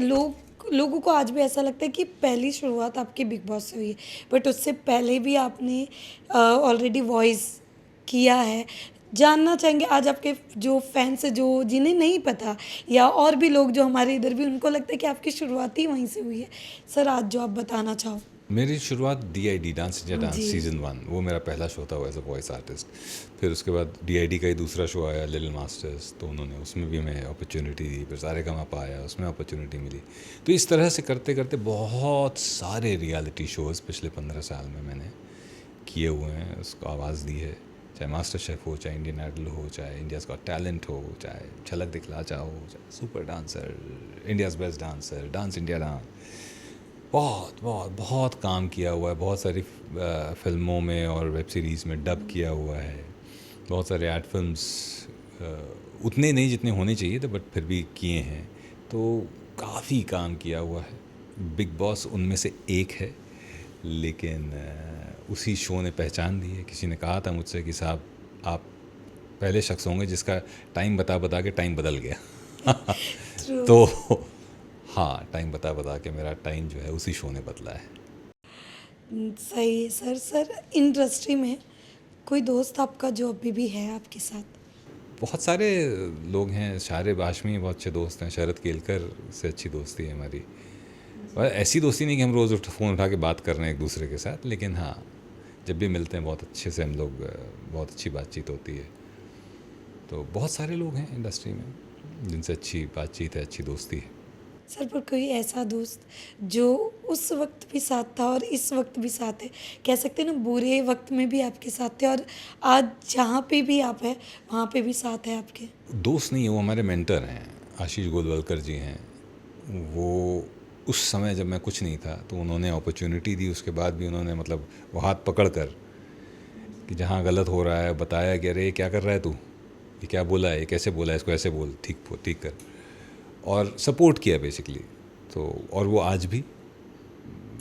S2: लोगों को आज भी ऐसा लगता है कि पहली शुरुआत आपकी बिग बॉस से हुई है, बट उससे पहले भी आपने ऑलरेडी वॉइस किया है। जानना चाहेंगे आज आपके जो फैंस हैं, जो जिन्हें नहीं पता, या और भी लोग जो हमारे इधर भी, उनको लगता है कि आपकी शुरुआत ही वहीं से हुई है। सर आज जो आप बताना चाहो।
S3: मेरी शुरुआत DID dance India dance
S2: Zee.
S3: Season 1, वो मेरा पहला शो था एज अ वॉइस आर्टिस्ट। फिर उसके बाद DID का ही दूसरा शो आया लिटिल मास्टर्स, तो उन्होंने उसमें भी हमें अपॉर्चुनिटी दी। फिर सारेगामापा आया, उसमें अपॉर्चुनिटी मिली। तो इस तरह से करते करते बहुत सारे रियलिटी शोज़ पिछले 15 साल में मैंने किए हुए हैं, उसको आवाज़ दी है। चाहे मास्टर शेफ़ हो, चाहे इंडियन आइडल हो, चाहे इंडियाज़ गॉट टैलेंट हो, चाहे झलक दिखला चाहो, चाहे super dancer, India's best dancer, dance India dance, बहुत बहुत बहुत काम किया हुआ है। बहुत सारी फिल्मों में और वेब सीरीज़ में डब किया हुआ है। बहुत सारे एड फिल्म्स, उतने नहीं जितने होने चाहिए थे, बट फिर भी किए हैं। तो काफ़ी काम किया हुआ है। बिग बॉस उनमें से एक है, लेकिन उसी शो ने पहचान दी है। किसी ने कहा था मुझसे कि साहब आप पहले शख्स होंगे जिसका टाइम बता बता के टाइम बदल गया।
S2: ट्रू।
S3: तो हाँ, टाइम बता बता के मेरा टाइम जो है उसी शो ने बदला है।
S2: सही है सर। सर इंडस्ट्री में कोई दोस्त आपका जो अभी भी है आपके साथ?
S3: बहुत सारे लोग हैं। शारिब हाशमी बहुत अच्छे दोस्त हैं। शरद केलकर से अच्छी दोस्ती है हमारी। और ऐसी दोस्ती नहीं कि हम रोज़ फ़ोन उठा के बात कर रहे हैं एक दूसरे के साथ, लेकिन हाँ, जब भी मिलते हैं बहुत अच्छे से हम लोग, बहुत अच्छी बातचीत होती है। तो बहुत सारे लोग हैं इंडस्ट्री में जिनसे अच्छी बातचीत है, अच्छी दोस्ती है।
S2: सर पर कोई ऐसा दोस्त जो उस वक्त भी साथ था और इस वक्त भी साथ है, कह सकते हैं ना, बुरे वक्त में भी आपके साथ थे और आज जहाँ पे भी आप हैं वहाँ पे भी साथ है आपके?
S3: दोस्त नहीं है, वो हमारे मेंटर हैं। आशीष गोलवलकर जी हैं। वो उस समय जब मैं कुछ नहीं था तो उन्होंने अपॉर्चुनिटी दी। उसके बाद भी उन्होंने मतलब वो हाथ पकड़ कर कि जहाँ गलत हो रहा है बताया कि अरे ये क्या कर रहा है तू, ये क्या बोला है, ये कैसे बोला है, इसको ऐसे बोल, ठीक कर, और सपोर्ट किया बेसिकली। तो और वो आज भी,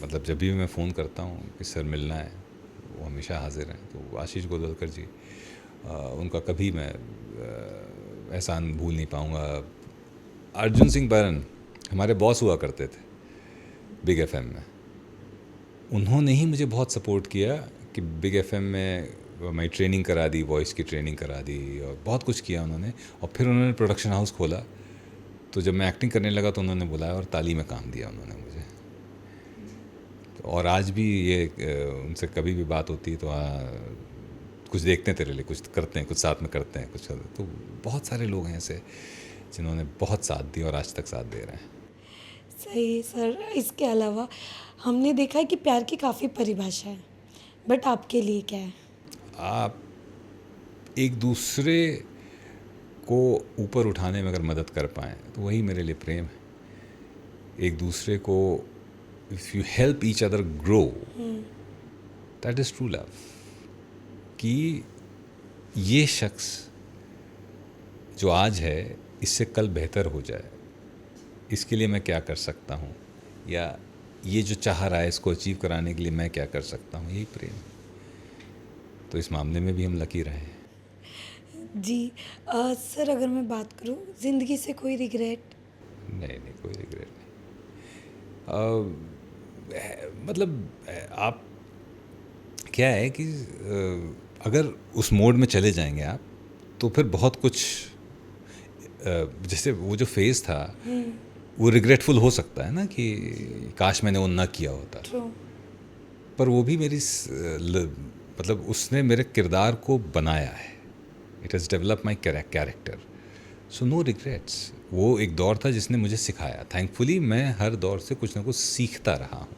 S3: मतलब जब भी मैं फ़ोन करता हूँ कि सर मिलना है, वो हमेशा हाजिर हैं। तो आशीष गोलवलकर जी, उनका कभी मैं एहसान भूल नहीं पाऊँगा। अर्जुन सिंह बरन हमारे बॉस हुआ करते थे बिग FM में। उन्होंने ही मुझे बहुत सपोर्ट किया कि बिग FM में मैं ट्रेनिंग करा दी, वॉइस की ट्रेनिंग करा दी, और बहुत कुछ किया उन्होंने। और फिर उन्होंने प्रोडक्शन हाउस खोला, तो जब मैं एक्टिंग करने लगा तो उन्होंने बुलाया और ताली में काम दिया उन्होंने मुझे। तो और आज भी ये उनसे कभी भी बात होती है तो कुछ देखते हैं तेरे लिए, कुछ करते हैं, कुछ साथ में करते हैं, कुछ। तो बहुत सारे लोग हैं ऐसे जिन्होंने बहुत साथ दिया और आज तक साथ दे रहे हैं।
S2: सही है सर। इसके अलावा हमने देखा है कि प्यार की काफ़ी परिभाषा है, बट आपके लिए क्या है?
S3: आप एक दूसरे को ऊपर उठाने में अगर मदद कर पाएँ तो वही मेरे लिए प्रेम है। एक दूसरे को, if you help each other grow, that is true love. कि ये शख्स जो आज है इससे कल बेहतर हो जाए, इसके लिए मैं क्या कर सकता हूँ, या ये जो चाह रहा है इसको अचीव कराने के लिए मैं क्या कर सकता हूँ, यही प्रेम है। तो इस मामले में भी हम लकी रहे हैं।
S2: जी। सर अगर मैं बात करूँ ज़िंदगी से कोई रिग्रेट?
S3: नहीं, कोई रिग्रेट नहीं। मतलब आप, क्या है कि अगर उस मोड में चले जाएंगे आप, तो फिर बहुत कुछ, जैसे वो जो फेज़ था वो रिग्रेटफुल हो सकता है ना, कि काश मैंने वो ना किया होता।
S2: ट्रू।
S3: पर वो भी मेरी मतलब उसने मेरे किरदार को बनाया है। It has develop my character, so no regrets. वो एक दौर था जिसने मुझे सिखाया। थैंकफुली मैं हर दौर से कुछ ना कुछ सीखता रहा हूँ।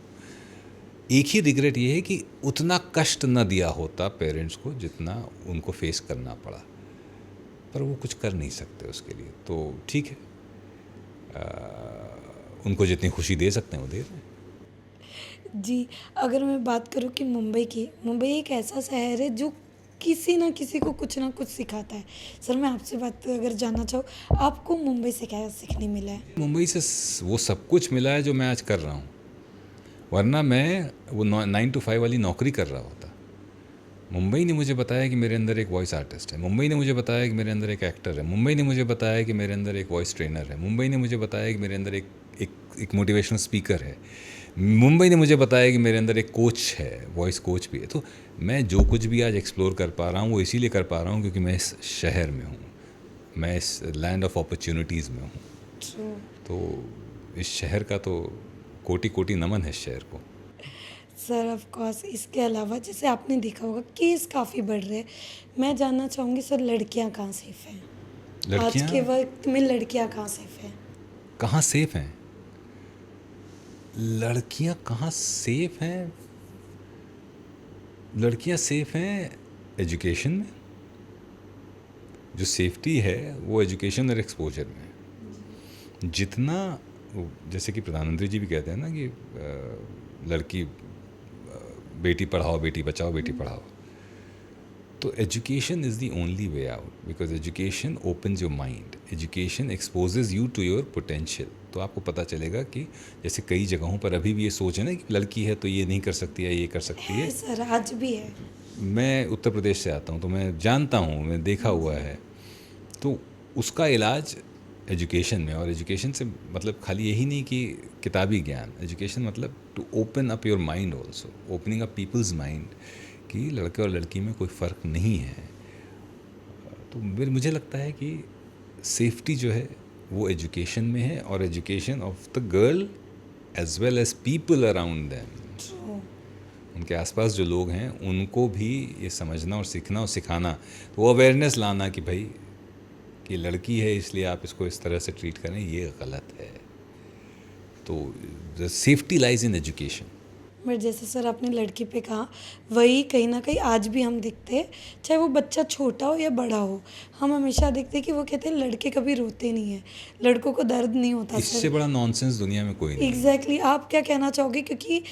S3: एक ही रिग्रेट ये है कि उतना कष्ट न दिया होता पेरेंट्स को जितना उनको फेस करना पड़ा, पर वो कुछ कर नहीं सकते उसके लिए। तो ठीक है, उनको जितनी खुशी दे सकते हैं वो दे रहे हैं।
S2: जी। अगर मैं बात करूँ कि मुंबई की, मुंबई एक ऐसा शहर है जो किसी ना किसी को कुछ ना कुछ सिखाता है। सर मैं आपसे बात अगर जानना चाहूँ, आपको मुंबई से क्या सीखने मिला है?
S3: मुंबई से वो सब कुछ मिला है जो मैं आज कर रहा हूँ, वरना मैं वो 9 to 5 वाली नौकरी कर रहा होता। मुंबई ने मुझे बताया कि मेरे अंदर एक वॉइस आर्टिस्ट है, मुंबई ने मुझे बताया कि मेरे अंदर एक एक्टर है, मुंबई ने मुझे बताया कि मेरे अंदर एक वॉइस ट्रेनर है, मुंबई ने मुझे बताया कि मेरे अंदर एक मोटिवेशनल स्पीकर है, मुंबई ने मुझे बताया कि मेरे अंदर एक कोच है, वॉइस कोच भी है। तो मैं जो कुछ भी आज एक्सप्लोर कर पा रहा हूँ वो इसीलिए कर पा रहा हूँ क्योंकि मैं इस शहर में हूँ, मैं इस लैंड ऑफ अपॉर्चुनिटीज़ में हूँ। तो इस शहर का तो कोटि कोटि नमन है इस शहर को।
S2: सर ऑफ कोर्स इसके अलावा जैसे आपने देखा होगा केस काफ़ी बढ़ रहे हैं, मैं जानना चाहूँगी सर लड़कियाँ कहाँ सेफ हैं? आज के वक्त में लड़कियाँ कहाँ सेफ हैं?
S3: कहाँ सेफ हैं? लड़कियाँ कहाँ सेफ हैं? लड़कियाँ सेफ हैं एजुकेशन में। जो सेफ्टी है वो एजुकेशन और एक्सपोजर में है। जितना, जैसे कि प्रधानमंत्री जी भी कहते हैं ना कि लड़की बेटी पढ़ाओ बेटी बचाओ बेटी पढ़ाओ, तो education is the only way out because education opens your mind, education exposes you to your potential. तो आपको पता चलेगा कि जैसे कई जगहों पर अभी भी ये सोच है ना कि लड़की है तो ये नहीं कर सकती है, ये कर सकती है।
S2: सर आज भी है।
S3: मैं उत्तर प्रदेश से आता हूँ तो मैं जानता हूँ, मैं देखा हुआ है। तो उसका इलाज एजुकेशन में, और एजुकेशन से मतलब खाली यही नहीं कि किताबी ज्ञान, एजुकेशन मतलब to open up your mind also, opening up people's mind कि लड़के और लड़की में कोई फ़र्क नहीं है। तो मुझे लगता है कि सेफ्टी जो है वो एजुकेशन में है, और education of the girl as well as people around them, उनके आसपास जो लोग हैं उनको भी ये समझना और सीखना और सिखाना, तो वो अवेयरनेस लाना कि भाई कि लड़की है इसलिए आप इसको इस तरह से ट्रीट करें, ये गलत है। तो the safety lies in education.
S2: But जैसे सर आपने लड़की पे कहा, वही कहीं ना कहीं आज भी हम देखते हैं, चाहे वो बच्चा छोटा हो या बड़ा हो, हम हमेशा देखते हैं कि वो कहते हैं लड़के कभी रोते नहीं हैं, लड़कों को दर्द नहीं होता।
S3: इससे बड़ा नॉनसेंस दुनिया में कोई नहीं।
S2: एग्जैक्टली आप क्या कहना चाहोगे? क्योंकि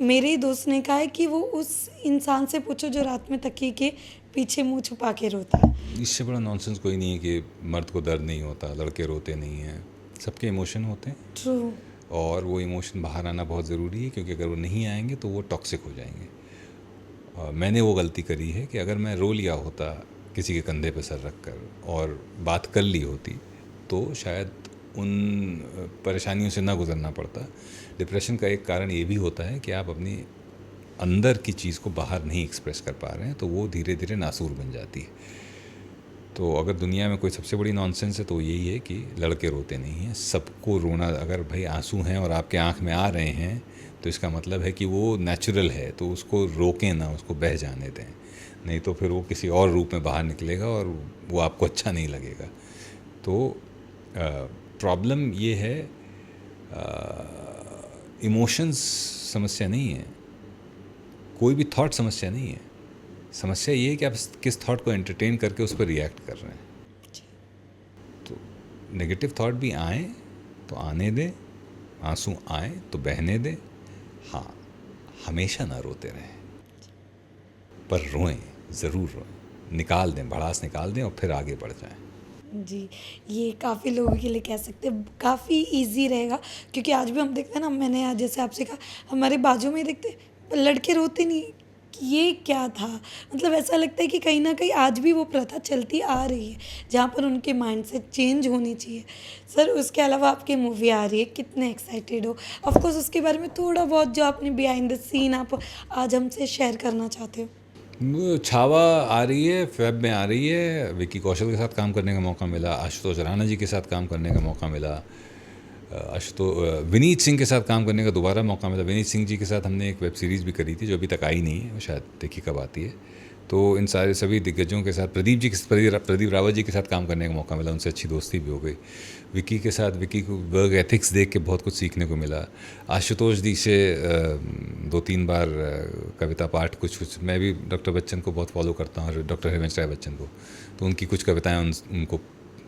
S2: मेरे ही दोस्त ने कहा है कि वो उस इंसान से पूछो जो रात में तकिए के पीछे मुंह छुपा के रोता है।
S3: इससे बड़ा नॉनसेंस कोई नहीं है कि मर्द को दर्द नहीं होता, लड़के रोते नहीं हैं, सबके इमोशन होते हैं।
S2: ट्रू।
S3: और वो इमोशन बाहर आना बहुत ज़रूरी है, क्योंकि अगर वो नहीं आएंगे तो वो टॉक्सिक हो जाएंगे। मैंने वो गलती करी है कि अगर मैं रो लिया होता किसी के कंधे पे सर रख कर और बात कर ली होती तो शायद उन परेशानियों से ना गुजरना पड़ता। डिप्रेशन का एक कारण ये भी होता है कि आप अपनी अंदर की चीज़ को बाहर नहीं एक्सप्रेस कर पा रहे हैं, तो वो धीरे धीरे नासूर बन जाती है। तो अगर दुनिया में कोई सबसे बड़ी नॉनसेंस है तो यही है कि लड़के रोते नहीं हैं, सबको रोना। अगर भाई आंसू हैं और आपके आंख में आ रहे हैं तो इसका मतलब है कि वो नेचुरल है, तो उसको रोकें ना, उसको बह जाने दें, नहीं तो फिर वो किसी और रूप में बाहर निकलेगा और वो आपको अच्छा नहीं लगेगा। तो प्रॉब्लम ये है, इमोशंस समस्या नहीं है, कोई भी थॉट समस्या नहीं है। समस्या ये है कि आप किस थॉट को एंटरटेन करके उस पर रिएक्ट कर रहे हैं। तो नेगेटिव थॉट भी आए तो आने दें, आंसू आए तो बहने दें। हाँ, हमेशा ना रोते रहें, पर रोएं, ज़रूर रोएं, निकाल दें, भड़ास निकाल दें और फिर आगे बढ़ जाएं।
S2: जी, ये काफ़ी लोगों के लिए कह सकते हैं काफ़ी इजी रहेगा, क्योंकि आज भी हम देखते हैं ना, मैंने आज जैसे आपसे कहा हमारे बाजू में देखते लड़के रोते नहीं, कि ये क्या था। मतलब ऐसा लगता है कि कहीं ना कहीं आज भी वो प्रथा चलती आ रही है जहाँ पर उनके माइंड से चेंज होनी चाहिए। सर उसके अलावा आपकी मूवी आ रही है, कितने एक्साइटेड हो? ऑफ कोर्स उसके बारे में थोड़ा बहुत जो आपने बिहाइंड द सीन आप आज हमसे शेयर करना चाहते हो।
S3: छावा आ रही है, फेब में आ रही है। विक्की कौशल के साथ काम करने का मौका मिला, आशुतोष राणा जी के साथ काम करने का मौका मिला, विनीत सिंह के साथ काम करने का दोबारा मौका मिला। विनीत सिंह जी के साथ हमने एक वेब सीरीज़ भी करी थी जो अभी तक आई नहीं है, वो शायद देखी कब आती है। तो इन सारे सभी दिग्गजों के साथ, प्रदीप रावत जी के साथ काम करने का मौका मिला, उनसे अच्छी दोस्ती भी हो गई। विक्की के साथ, विक्की को वर्क एथिक्स देख के बहुत कुछ सीखने को मिला। आशुतोष जी से 2-3 बार कविता पाठ कुछ मैं भी डॉक्टर बच्चन को बहुत फॉलो करता हूँ, डॉक्टर हरिवंश राय बच्चन को, तो उनकी कुछ कविताएँ उनको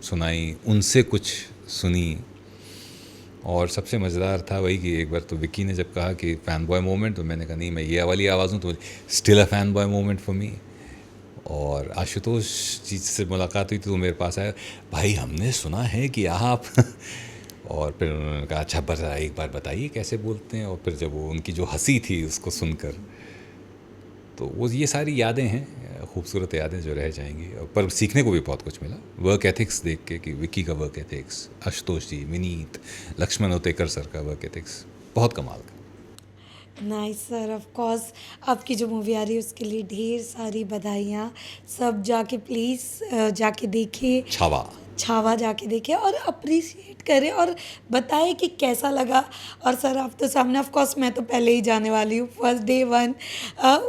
S3: सुनाई, उनसे कुछ सुनी। और सबसे मज़ेदार था वही कि एक बार तो विक्की ने जब कहा कि फ़ैन बॉय मोमेंट, तो मैंने कहा नहीं, मैं ये वाली आवाज़ हूँ, तो still a fan boy moment for me. और आशुतोष जी से मुलाकात हुई तो मेरे पास आया, भाई हमने सुना है कि आप और फिर उन्होंने कहा अच्छा बस एक बार बताइए कैसे बोलते हैं। और फिर जब वो उनकी जो हंसी थी उसको सुनकर, तो वो ये सारी यादें हैं, खूबसूरत यादें जो रह जाएंगी। पर सीखने को भी बहुत कुछ मिला, वर्क एथिक्स देख के कि विक्की का वर्क एथिक्स, आशुतोष जी, विनीत, लक्ष्मण उतेकर सर का वर्क एथिक्स बहुत कमाल का।
S2: नाइस सर, ऑफ कोर्स आपकी जो मूवी आ रही है उसके लिए ढेर सारी बधाइयाँ। सब जाके प्लीज़ जाके देखिए, छावा जाके देखें और अप्रिशिएट करें और बताएं कि कैसा लगा। और सर आप तो सामने, ऑफ कोर्स मैं तो पहले ही जाने वाली हूँ, फर्स्ट डे 1।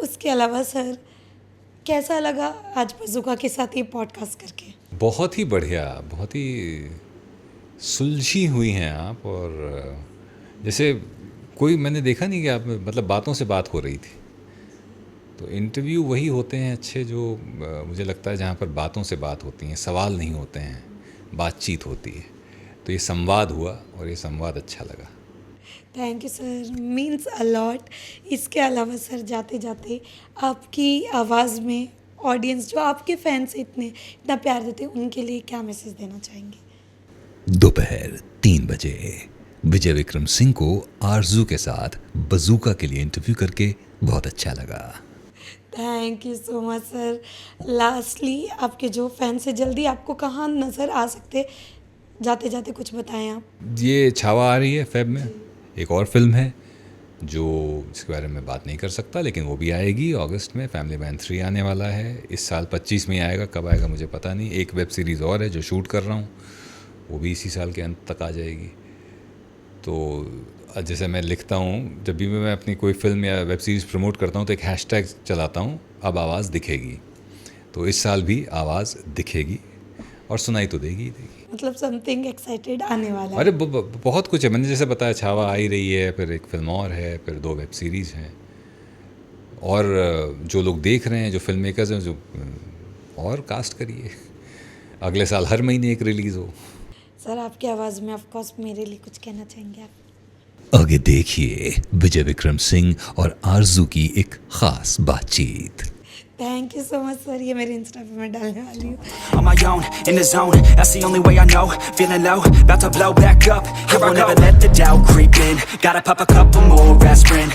S2: उसके अलावा सर कैसा लगा आज बज़ूका के साथ ये पॉडकास्ट करके?
S3: बहुत ही बढ़िया, बहुत ही सुलझी हुई हैं आप। और जैसे कोई मैंने देखा नहीं कि आप मतलब बातों से बात हो रही थी। तो इंटरव्यू वही होते हैं अच्छे जो मुझे लगता है जहाँ पर बातों से बात होती हैं, सवाल नहीं होते हैं, बातचीत होती है। तो ये संवाद हुआ और ये संवाद अच्छा लगा।
S2: Thank you sir, means a lot. इसके अलावा सर जाते जाते आपकी आवाज़ में ऑडियंस जो आपके फैंस इतना प्यार देते हैं उनके लिए क्या मैसेज देना चाहेंगे?
S1: दोपहर 3 बजे विजय विक्रम सिंह को आरजू के साथ बज़ूका के लिए इंटरव्यू करके बहुत अच्छा लगा।
S2: Thank you so much sir. Lastly आपके जो फैंस है जल्दी आपको कहाँ नज़र आ सकते, जाते जाते कुछ बताएं आप।
S3: ये छावा आ रही है फेब में, एक और फिल्म है जो जिसके बारे में बात नहीं कर सकता, लेकिन वो भी आएगी अगस्त में। फैमिली मैन 3 आने वाला है इस साल 25 में आएगा, कब आएगा मुझे पता नहीं। एक वेब सीरीज़ और है जो शूट कर रहा हूँ, वो भी इसी साल के अंत तक आ जाएगी। तो जैसे मैं लिखता हूँ, जब भी मैं अपनी कोई फिल्म या वेब सीरीज़ प्रमोट करता हूँ तो एक हैशटैग चलाता हूँ, अब आवाज़ दिखेगी। तो इस साल भी आवाज़ दिखेगी और सुनाई तो देगी ही देगी।
S2: मतलब समथिंग एक्साइटेड आने वाला है।
S3: अरे बहुत कुछ है, मैंने जैसे बताया छावा आ ही रही है, फिर एक फिल्म और है, फिर 2 वेब सीरीज़ हैं, और जो लोग देख रहे हैं, जो फिल्म मेकर्स हैं, जो और कास्ट करिए, अगले साल हर महीने एक रिलीज़ हो।
S2: सर आपकी आवाज़ में ऑफ कोर्स मेरे लिए कुछ कहना चाहेंगे आप?
S1: आगे देखिए विजय विक्रम सिंह और आरजू की एक खास बातचीत।
S2: Thank you so much sir, ये मेरे इंस्टा पे मैं डालने वाली हूँ।
S4: On my own, in the zone, that's the only way I know. Feeling low, about to blow back up. I won't ever let the doubt creep in. Gotta pop a couple more aspirin.